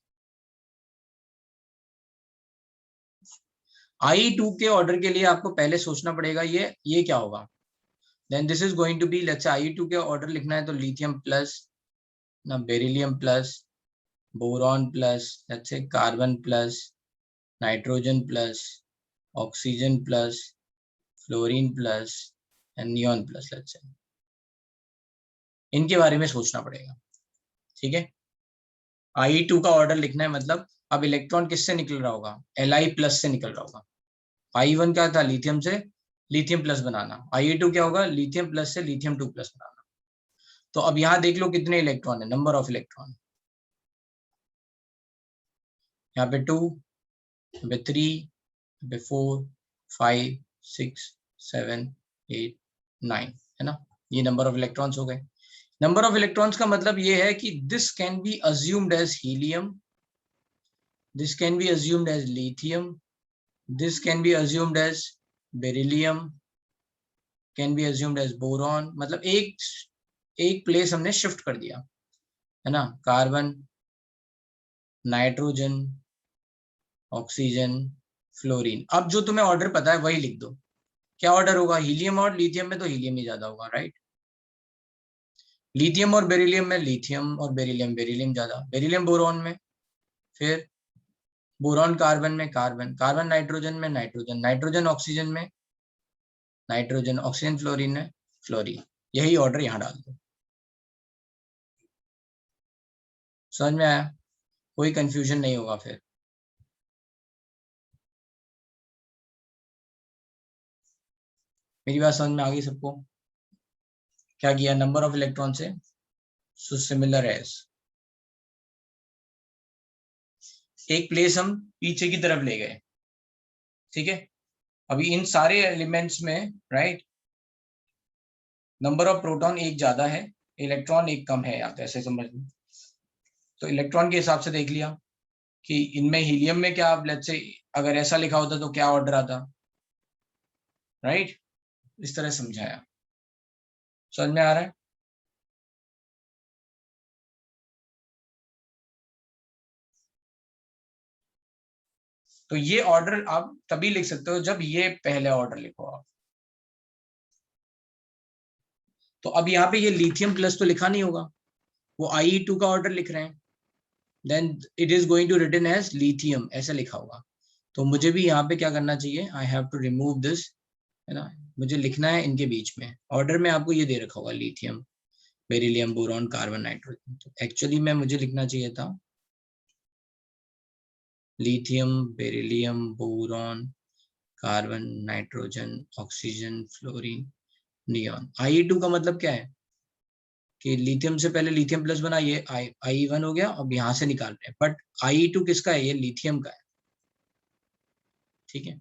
I2 के ऑर्डर के लिए आपको पहले सोचना पड़ेगा ये क्या होगा। Then this is going to be, let's say I2 के ऑर्डर लिखना है तो लिथियम प्लस ना, beryllium plus, boron plus, let's say carbon plus, nitrogen plus, oxygen plus, fluorine plus and neon plus, let's say. इनके बारे में सोचना पड़ेगा। ठीक है, I2 का ऑर्डर लिखना है, मतलब अब इलेक्ट्रॉन किससे निकल रहा होगा, Li प्लस से निकल रहा होगा। I1 क्या था, लिथियम से लिथियम प्लस बनाना, I2 क्या होगा, लिथियम प्लस से लिथियम 2 प्लस बनाना। तो अब यहाँ देख लो कितने इलेक्ट्रॉन है, नंबर ऑफ इलेक्ट्रॉन, यहाँ पे 2, यहाँ पे 3, यहाँ पे 4, 5, 6, 7, 8, 9, है ना। ये नंबर ऑफ इलेक्ट्रॉन्स हो गए। नंबर ऑफ इलेक्ट्रॉन्स का मतलब ये है कि this can be assumed as helium, this can be assumed as lithium, this can be assumed as beryllium, can be assumed as boron। मतलब एक प्लेस हमने शिफ्ट कर दिया, है ना। Carbon, nitrogen, oxygen, fluorine. अब जो तुम्हें ऑर्डर पता है वही लिख दो। क्या ऑर्डर होगा, हीलियम और लिथियम में तो हीलियम ही ज्यादा होगा, राइट। लिथियम और बेरिलियम में लिथियम और बेरिलियम ज्यादा, बेरिलियम बोरॉन में, फिर बोरॉन कार्बन में कार्बन, कार्बन नाइट्रोजन में नाइट्रोजन, नाइट्रोजन ऑक्सीजन में नाइट्रोजन, ऑक्सीजन फ्लोरीन में फ्लोरीन। यही ऑर्डर यहाँ डाल दो। समझ में आया, कोई कंफ्यूजन नहीं होगा फिर। मेरी बात समझ में आ गई सबको? क्या किया, नंबर ऑफ इलेक्ट्रॉन से सिमिलर एज, एक प्लेस हम पीछे की तरफ ले गए। ठीक है, अभी इन सारे एलिमेंट्स में, राइट, नंबर ऑफ प्रोटॉन एक ज्यादा है, इलेक्ट्रॉन एक कम है, आप ऐसे समझ लो। तो इलेक्ट्रॉन के हिसाब से देख लिया कि इनमें हीलियम में क्या, लेट्स से अगर ऐसा लिखा होता तो क्या ऑर्डर आता, राइट। इस तरह समझाया, समझ में आ रहा है? तो ये ऑर्डर आप तभी लिख सकते हो जब ये पहले ऑर्डर लिखो आप। तो अब यहाँ पे ये लिथियम प्लस तो लिखा नहीं होगा, वो I2 का ऑर्डर लिख रहे हैं, then it is going to written as lithium, ऐसा लिखा होगा। तो मुझे भी यहाँ पे क्या करना चाहिए, I have to remove this, है ना। मुझे लिखना है इनके बीच में, ऑर्डर में आपको ये दे रखा होगा, lithium, beryllium, boron, carbon, nitrogen. तो एक्चुअली में मुझे लिखना चाहिए था lithium, beryllium, boron, carbon, nitrogen, oxygen, fluorine, neon. I2 का मतलब क्या है कि लिथियम से पहले लिथियम प्लस बना, ये I1 हो गया, अब यहां से निकाल रहे हैं, बट I2 किसका है, ये लिथियम का है। ठीक है,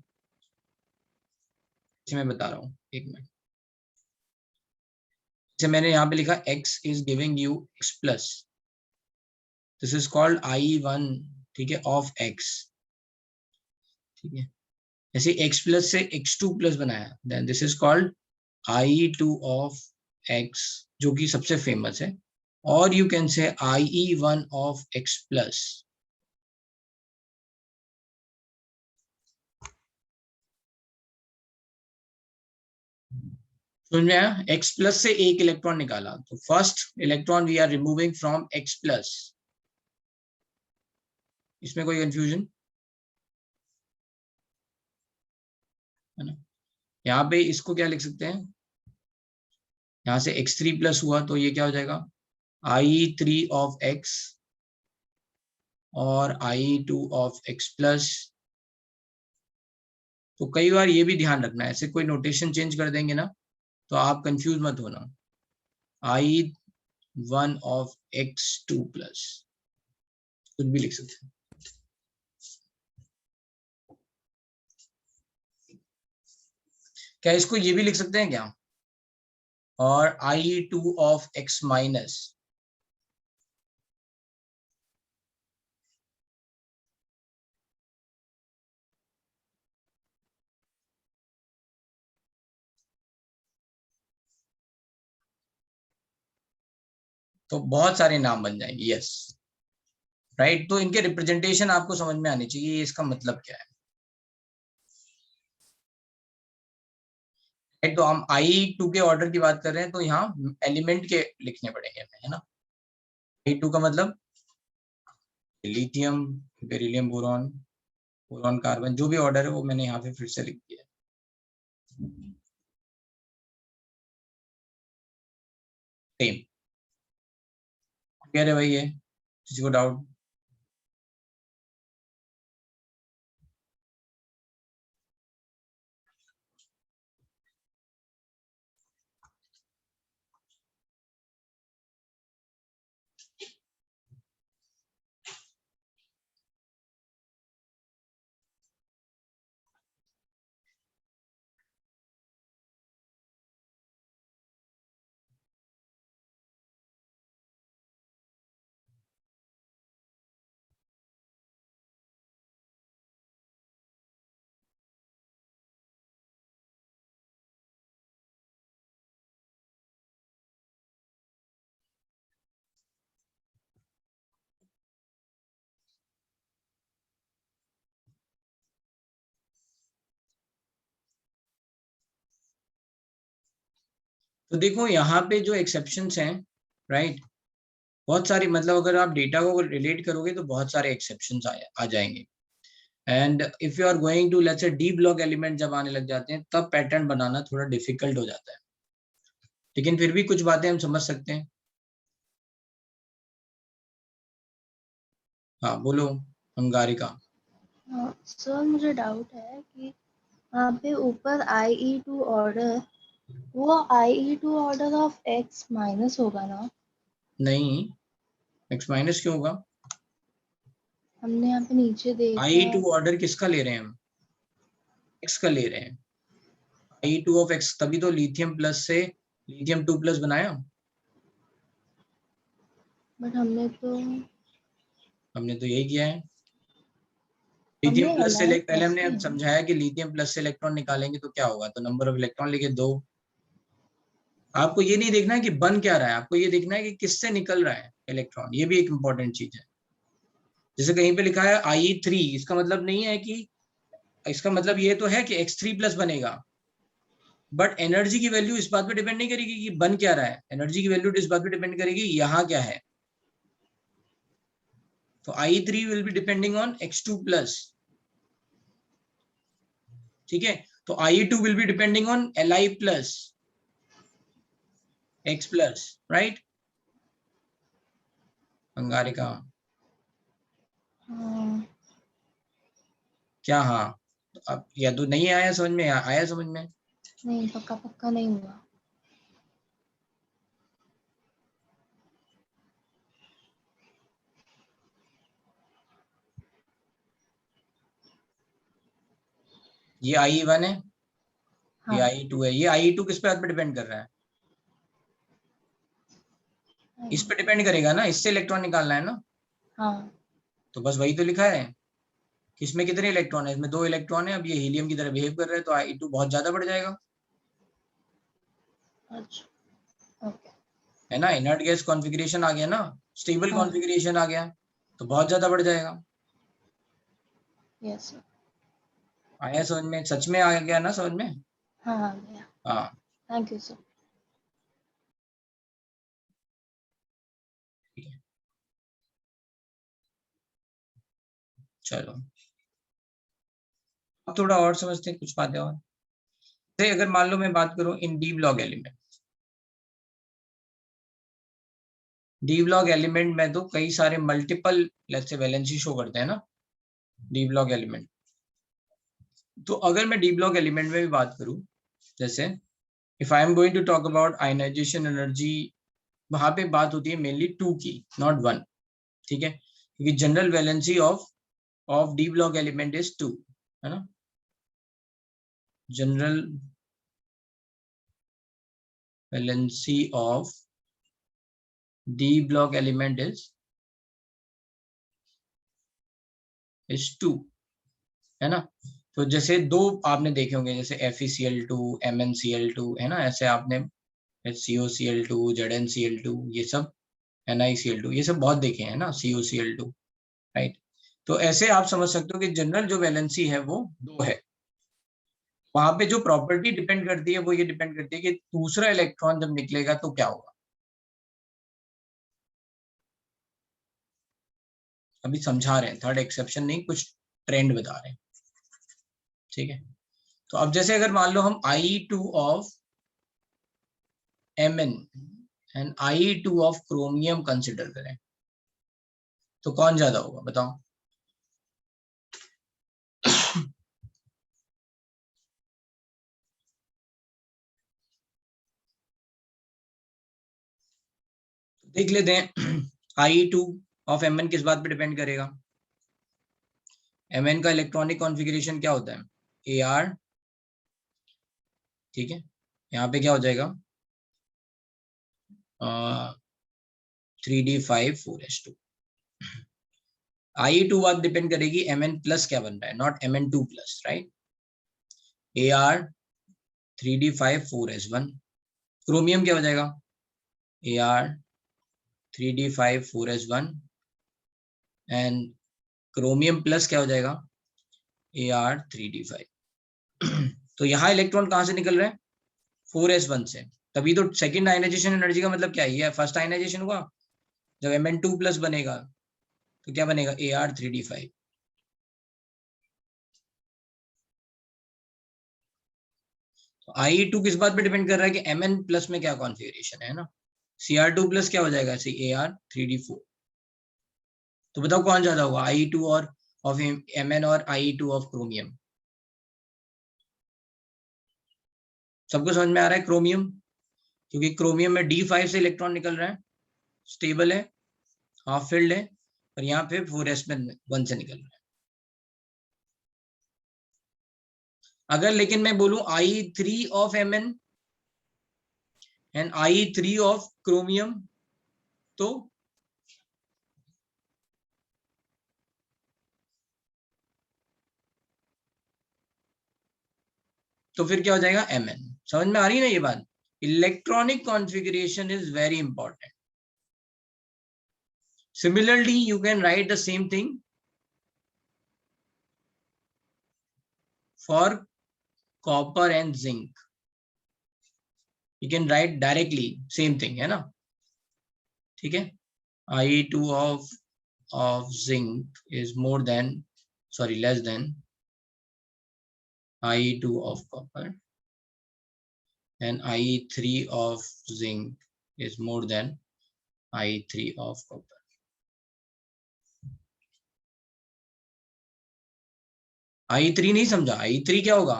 मैं बता रहा हूँ, एक मिनट। जैसे मैंने यहाँ पे लिखा x is giving you x plus, this is called I1, ठीक है, ऑफ x। ठीक है, जैसे x प्लस से x2 प्लस बनाया, then this is called I2 of x, जो कि सबसे फेमस है। और यू कैन से IE1 ऑफ x प्लस। समझ में आया? x प्लस से एक इलेक्ट्रॉन निकाला, तो first electron we are removing from x plus. इसमें कोई कंफ्यूजन है ना? यहाँ पे इसको क्या लिख सकते हैं, यहाँ से x3 प्लस हुआ तो ये क्या हो जाएगा, I3 ऑफ x और I2 ऑफ x प्लस। तो कई बार ये भी ध्यान रखना है, ऐसे कोई नोटेशन चेंज कर देंगे ना तो आप कंफ्यूज मत होना, I1 ऑफ x2 प्लस कुछ भी लिख सकते हैं। क्या इसको ये भी लिख सकते हैं क्या, और I2 ऑफ x माइनस। तो बहुत सारे नाम बन जाएंगे, यस राइट। तो इनके रिप्रेजेंटेशन आपको समझ में आनी चाहिए, इसका मतलब क्या है। तो हम I2 के ऑर्डर की बात कर रहे हैं तो यहाँ एलिमेंट के लिखने पड़ेंगे हमें, है ना। I2 का मतलब lithium, beryllium, boron, boron carbon, जो भी ऑर्डर है वो मैंने यहाँ पे फिर से लिख दिया। सेम क्लियर है भाई, ये किसी को डाउट। तो देखो यहाँ पे जो एक्सेप्शंस हैं, राइट, बहुत सारी, मतलब अगर आप डेटा को रिलेट करोगे तो बहुत सारे एक्सेप्शंस आ जाएंगे। And if you are going to let's say d block element जब आने लग जाते हैं तब पैटर्न बनाना थोड़ा डिफिकल्ट हो जाता है, लेकिन फिर भी कुछ बातें हम समझ सकते हैं। हाँ बोलो अंगारिका। सर मुझे डाउट है कि वहाँ पे ऊपर IE2 ऑर्डर, वो IE2 order of x minus होगा ना? नहीं, x माइनस क्यों होगा, हमने यहाँ पे नीचे देखा। I2 ऑर्डर किसका ले रहे हैं हम, x का ले रहे हैं। I2 ऑफ x, तभी तो लिथियम प्लस से लिथियम 2 प्लस बनाया। बट हमने तो यही किया है। हमने लिथियम प्लस से LI पहले प्लस हमने किया है। समझाया कि लिथियम प्लस से इलेक्ट्रॉन निकालेंगे तो क्या होगा, तो नंबर ऑफ इलेक्ट्रॉन लिखे 2। आपको ये नहीं देखना है कि बन क्या रहा है, आपको ये देखना है कि किससे निकल रहा है इलेक्ट्रॉन, ये भी एक इंपॉर्टेंट चीज है। जैसे कहीं पे लिखा है I3, इसका मतलब नहीं है कि, इसका मतलब ये तो है कि x3 प्लस बनेगा, बट एनर्जी की वैल्यू इस बात पे डिपेंड नहीं करेगी कि बन क्या रहा है, एनर्जी की वैल्यू इस बात पे डिपेंड करेगी यहाँ क्या है। तो I3 will be depending on x2 plus, ठीक है। तो I2 will be depending on Li plus x plus, right Angarika. हाँ, क्या हाँ, तो अब या तो नहीं आया समझ में, आया समझ में। नहीं पक्का पक्का नहीं हुआ। ये I1 है, ये हाँ, I2 है, ये I2 किस पे डिपेंड कर रहा है, इस पे डिपेंड करेगा ना, इससे इलेक्ट्रॉन निकालना है ना। हाँ, तो बस वही तो लिखा है कि इसमें कितने इलेक्ट्रॉन है, इसमें 2 इलेक्ट्रॉन है, अब ये हीलियम की तरह बिहेव कर रहा है तो I2 बहुत ज्यादा बढ़ जाएगा, अच्छा, ओके, है ना। इनर्ट गैस कॉन्फ़िगरेशन आ गया ना, स्टेबल हाँ, कॉन्फ़िगरेशन आ गया, तो बहुत ज्यादा बढ़ जाएगा। यस सर, आया समझ में, सच में आ गया ना समझ में। हाँ आ गया। हाँ थैंक यू सर। ठीक है, चलो अब थोड़ा और समझते हैं कुछ बातें और। से अगर मान लो मैं बात करूं in D block element, D block element में तो कई सारे multiple let's say valency show करते हैं ना डी ब्लॉक एलिमेंट। तो अगर मैं डी ब्लॉक एलिमेंट में भी बात करूं, जैसे if I am going to talk about ionization energy, वहां पे बात होती है मेनली 2 की, नॉट 1, ठीक है, क्योंकि general valency of D block element is 2, है ना, general valency of D block element is 2, है ना। तो जैसे दो आपने देखे होंगे, जैसे FeCl2 MnCl2, है ना, ऐसे आपने COCl2 ZnCl2, ये सब NiCl2, ये सब बहुत देखे हैं ना, COCl2, राइट। तो ऐसे आप समझ सकते हो कि जनरल जो वैलेंसी है वो 2 है। वहां पे जो प्रॉपर्टी डिपेंड करती है वो ये डिपेंड करती है कि दूसरा इलेक्ट्रॉन जब निकलेगा तो क्या होगा। अभी समझा रहे हैं, थर्ड एक्सेप्शन नहीं, कुछ ट्रेंड बता रहे हैं, ठीक है। तो अब जैसे अगर मान लो हम I2 of Mn and I2 of chromium consider करें, तो कौन ज्यादा होगा बताओ। देख लेते हैं I2 ऑफ Mn किस बात पे डिपेंड करेगा। Mn का इलेक्ट्रॉनिक कॉन्फ़िगरेशन क्या होता है, Ar, ठीक है, यहाँ पे क्या हो जाएगा 3d5 4s2। I2 बात डिपेंड करेगी Mn प्लस क्या बन रहा है, not Mn2 plus, right. Ar 3d5 4s1, chromium क्या हो जाएगा Ar 3d5 4s1 and chromium plus क्या हो जाएगा Ar 3d5। तो यहाँ इलेक्ट्रॉन कहाँ से निकल रहे हैं 4s1 से, तभी तो सेकंड आयनाइजेशन एनर्जी का मतलब क्या है, ये फर्स्ट आयनाइजेशन हुआ, जब Mn2 प्लस बनेगा तो क्या बनेगा Ar 3d5। तो I2 किस बात पे डिपेंड कर रहा है कि Mn प्लस में क्या कॉन्फ़िगरेशन है ना, Cr2 प्लस क्या हो जाएगा ऐसे Ar 3d4। तो बताओ कौन ज्यादा होगा I2 और ऑफ Mn और I2 ऑफ क्रोमियम। सबको समझ में आ रहा है क्रोमियम, क्योंकि क्रोमियम में D5 से इलेक्ट्रॉन निकल रहा है, स्टेबल है, हाफ फिल्ड है, और यहाँ पे 4s में 1 से निकल रहा है। अगर लेकिन मैं बोलूं I3 of Mn and I3 of chromium, तो फिर क्या हो जाएगा Mn। समझ में आ रही है ना ये बात, electronic configuration is very important. Similarly, you can write the same thing for copper and zinc. You can write directly same thing, है ना, ठीक है। I2 of zinc is more than, sorry, less than I2 of copper, and I3 of zinc is more than I3 of copper. I3 नहीं समझा, I3 क्या होगा,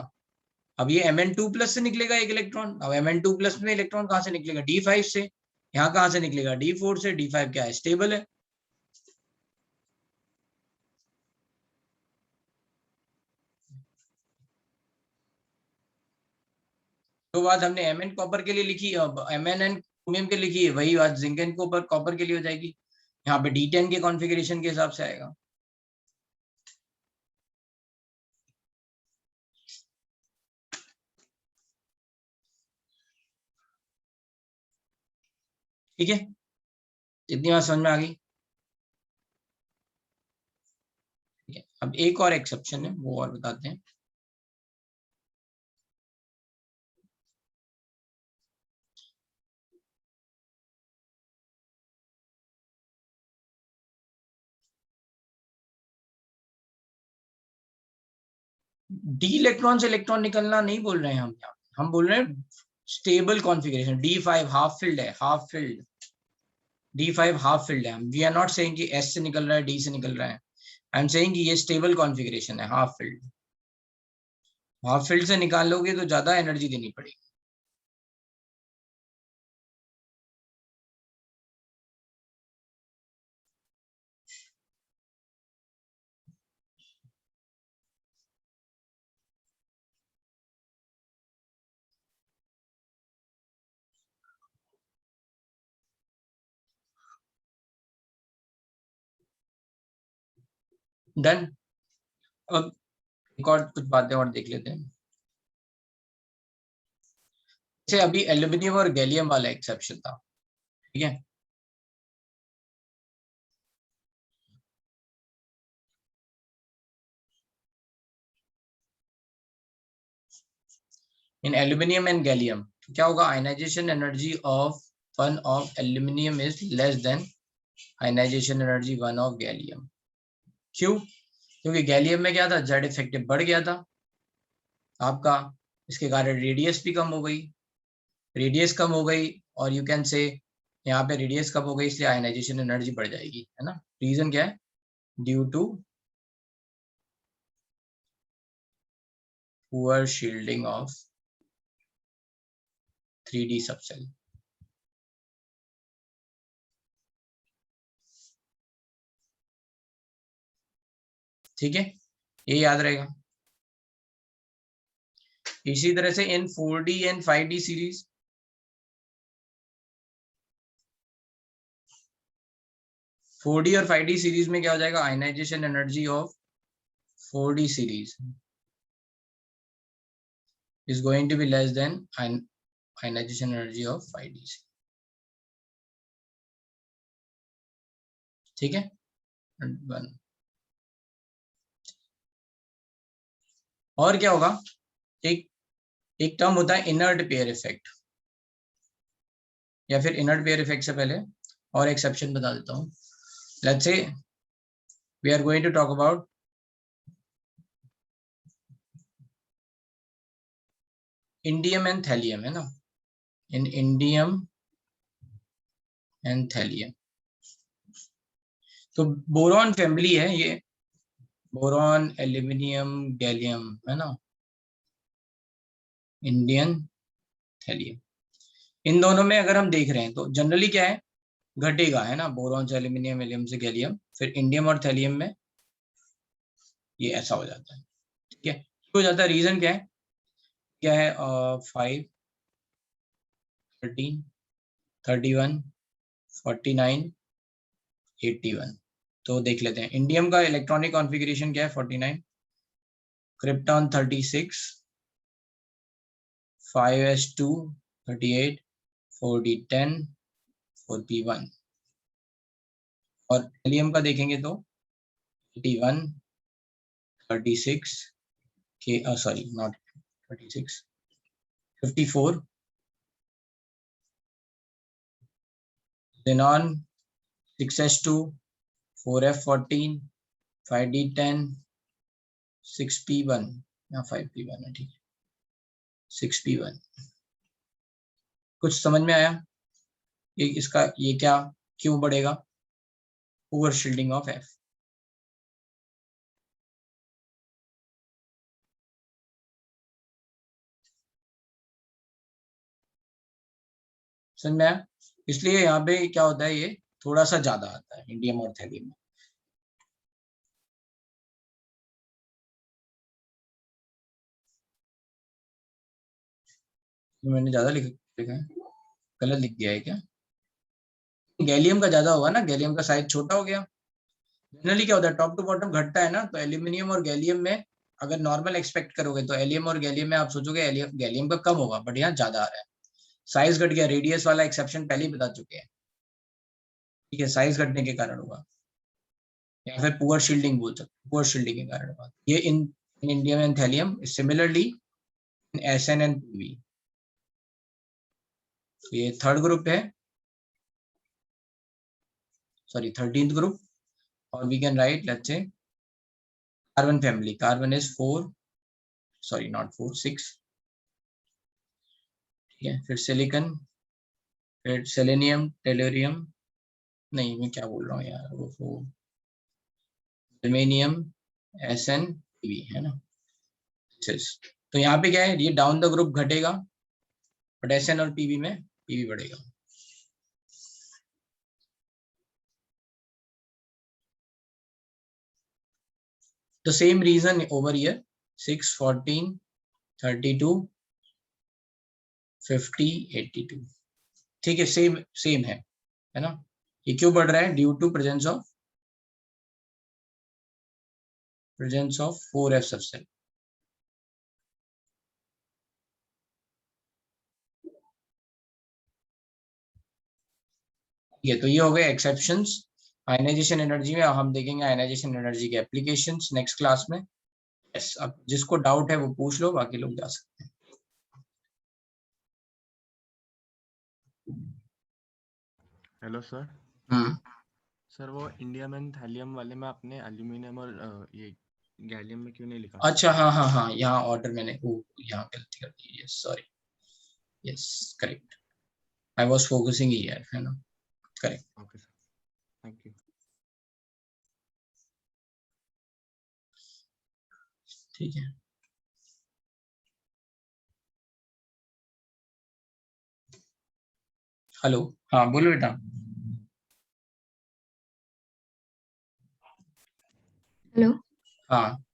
अब ये Mn2 प्लस से निकलेगा एक इलेक्ट्रॉन, अब Mn2 प्लस में इलेक्ट्रॉन कहां से निकलेगा D5 से, यहाँ कहां से निकलेगा D4 से, D5 क्या है स्टेबल है। जो बात हमने Mn कॉपर के लिए लिखी, अब Mn एंड क्रोमियम के लिखी है, वही बात जिंक एंड कॉपर के लिए हो जाएगी, यहाँ पे D10 के कॉन्फ़िगरेशन के हिसाब से आएगा। ठीक है, इतनी बात समझ में आ गई। ठीक है, अब एक और एक्सेप्शन है वो और बताते हैं। डी इलेक्ट्रॉन से इलेक्ट्रॉन निकलना नहीं बोल रहे हैं हम यहाँ, हम बोल रहे हैं stable configuration, D5 half filled है, half filled, D5 half filled है। वी आर नॉट सेइंग कि S से निकल रहा है, D से निकल रहा है, आई एम सेइंग कि ये स्टेबल कॉन्फ़िगरेशन है, हाफ फिल्ड। हाफ फील्ड से निकाल लोगे तो ज्यादा एनर्जी देनी पड़ेगी। डन। अब एक और कुछ बातें और देख लेते हैं। जैसे अभी एल्यूमिनियम और गैलियम वाला एक्सेप्शन था, ठीक है। इन एल्यूमिनियम एंड गैलियम क्या होगा, ionization energy of one of aluminium is less than ionization energy one of gallium. क्यों? क्योंकि गैलियम में क्या था, जेड इफेक्टिव बढ़ गया था आपका, इसके कारण रेडियस भी कम हो गई, रेडियस कम हो गई, और यू कैन से यहाँ पे रेडियस कम हो गई, इसलिए आयनाइजेशन एनर्जी बढ़ जाएगी, है ना। रीजन क्या है, due to poor shielding of 3D subshell. ठीक है, ये याद रहेगा। इसी तरह से इन 4D and 5D series, four D और 5D सीरीज में क्या हो जाएगा, ionization energy of 4D series is going to be less than ionization energy of 5D। ठीक है, और क्या होगा, एक टर्म होता है इनर्ट पेयर इफेक्ट, या फिर इनर्ट पेयर इफेक्ट से पहले और एक्सेप्शन बता देता हूँ। Let's say we are going to talk about indium and thallium, है ना, इन इंडियम एंड थैलियम। तो बोरॉन फैमिली है ये, बोरॉन, एल्यूमिनियम, गैलियम, है ना, इंडियन, थैलियम। इन दोनों में अगर हम देख रहे हैं तो जनरली क्या है, घटेगा, है ना, बोरॉन से एल्यूमिनियम, एल्यूमिनियम से गैलियम, फिर इंडियम और थैलियम में ये ऐसा हो जाता है। ठीक है, हो जाता है, रीजन क्या है, 5, 13, 31, 49, 81। तो देख लेते हैं, इंडियम का इलेक्ट्रॉनिक कॉन्फ़िगरेशन क्या है, 49, क्रिप्टॉन 36, 5s2 38, 4d10, 4p1। और हेलियम का देखेंगे तो 81, 36 के sorry not 36, 54, xenon 6s2, 4f14, 5d10, 6p1 या 5p1 है, ठीक है, 6p1। कुछ समझ में आया ये, इसका ये क्या क्यों बढ़ेगा, पुअर शील्डिंग ऑफ एफ। समझ में आया, इसलिए यहाँ पे क्या होता है, ये थोड़ा सा ज्यादा आता है इंडियम और थैलियम में। मैंने ज्यादा लिखा है, गलत लिख दिया है क्या, गैलियम का ज्यादा होगा ना, गैलियम का साइज छोटा हो गया। जनरली क्या होता है, टॉप टू बॉटम घटता है ना, तो एल्यूमिनियम और गैलियम में अगर नॉर्मल एक्सपेक्ट करोगे तो एलियम और गैलियम में आप सोचोगे गैलियम का कम होगा, बट यहाँ ज्यादा आ रहा है, साइज घट गया, रेडियस वाला एक्सेप्शन पहले ही बता चुके हैं। ठीक है, साइज घटने के कारण होगा, या फिर पुअर शील्डिंग बोल सकते, पुअर शील्डिंग के कारण होगा ये in indium and thallium, similarly in SN and PV. ये थर्ड ग्रुप है, सॉरी 13th ग्रुप, और we can write let's say carbon family, carbon is 4, sorry not 4, 6, ठीक है, फिर सिलिकॉन, फिर सेलेनियम, टेलोरियम, नहीं मैं क्या बोल रहा हूँ यार, वो एल्युमिनियम, SN, PB है ना। तो यहाँ पे क्या है, ये डाउन द ग्रुप घटेगा, बट SN और PB में PB बढ़ेगा। The same reason over here, 6, 14, 32, 50, 82, ठीक है, सेम है ना। ये क्यों बढ़ रहा है, due to presence of 4f subshell. ये तो ये हो गए एक्सेप्शंस आयनाइजेशन एनर्जी में। अब हम देखेंगे आयनाइजेशन एनर्जी के एप्लीकेशंस नेक्स्ट क्लास में। यस, अब जिसको डाउट है वो पूछ लो, बाकी लोग जा सकते हैं। Hello sir. सर वो इंडियम थैलियम वाले में आपने एल्यूमिनियम और ये गैलियम में क्यों नहीं लिखा? अच्छा हाँ, यहाँ ऑर्डर मैंने यहाँ गलती कर दी, yes sorry, yes correct, I was focusing here, है ना, correct. Okay sir, thank you. ठीक है, हेलो, हाँ बोलो बेटा। हेलो हाँ,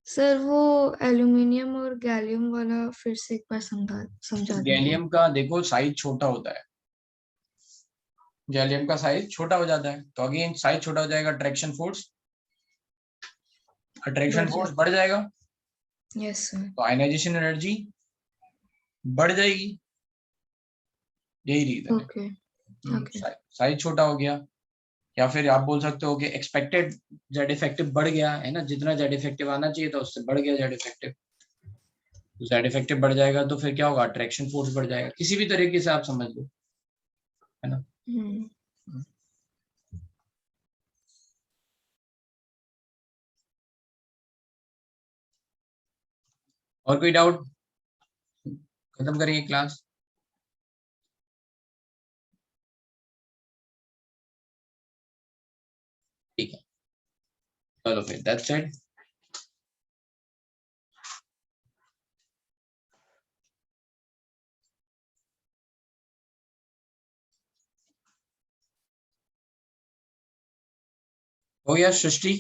सर, वो एल्युमिनियम और गैलियम वाला फिर से एक बार समझा दीजिए। गैलियम का देखो साइज छोटा होता है, गैलियम का साइज छोटा हो जाता है, तो अगेन साइज छोटा हो जाएगा, अट्रैक्शन फोर्स बढ़ जाएगा, यस सर। तो आयनाइजेशन एनर्जी बढ़ जाएगी, यही रीजन है। ओके। साइज छोटा हो गया, या फिर आप बोल सकते हो कि एक्सपेक्टेड जेड इफेक्टिव बढ़ गया, है ना, जितना जेड इफेक्टिव आना चाहिए था उससे बढ़ गया जेड इफेक्टिव, तो जेड इफेक्टिव बढ़ जाएगा तो फिर क्या होगा, अट्रैक्शन फोर्स बढ़ जाएगा, किसी भी तरीके से आप समझ लो, है ना। और कोई डाउट, खत्म करेंगे क्लास। ठीक है, चलो फिर दैट्स इट। हो गया सृष्टि।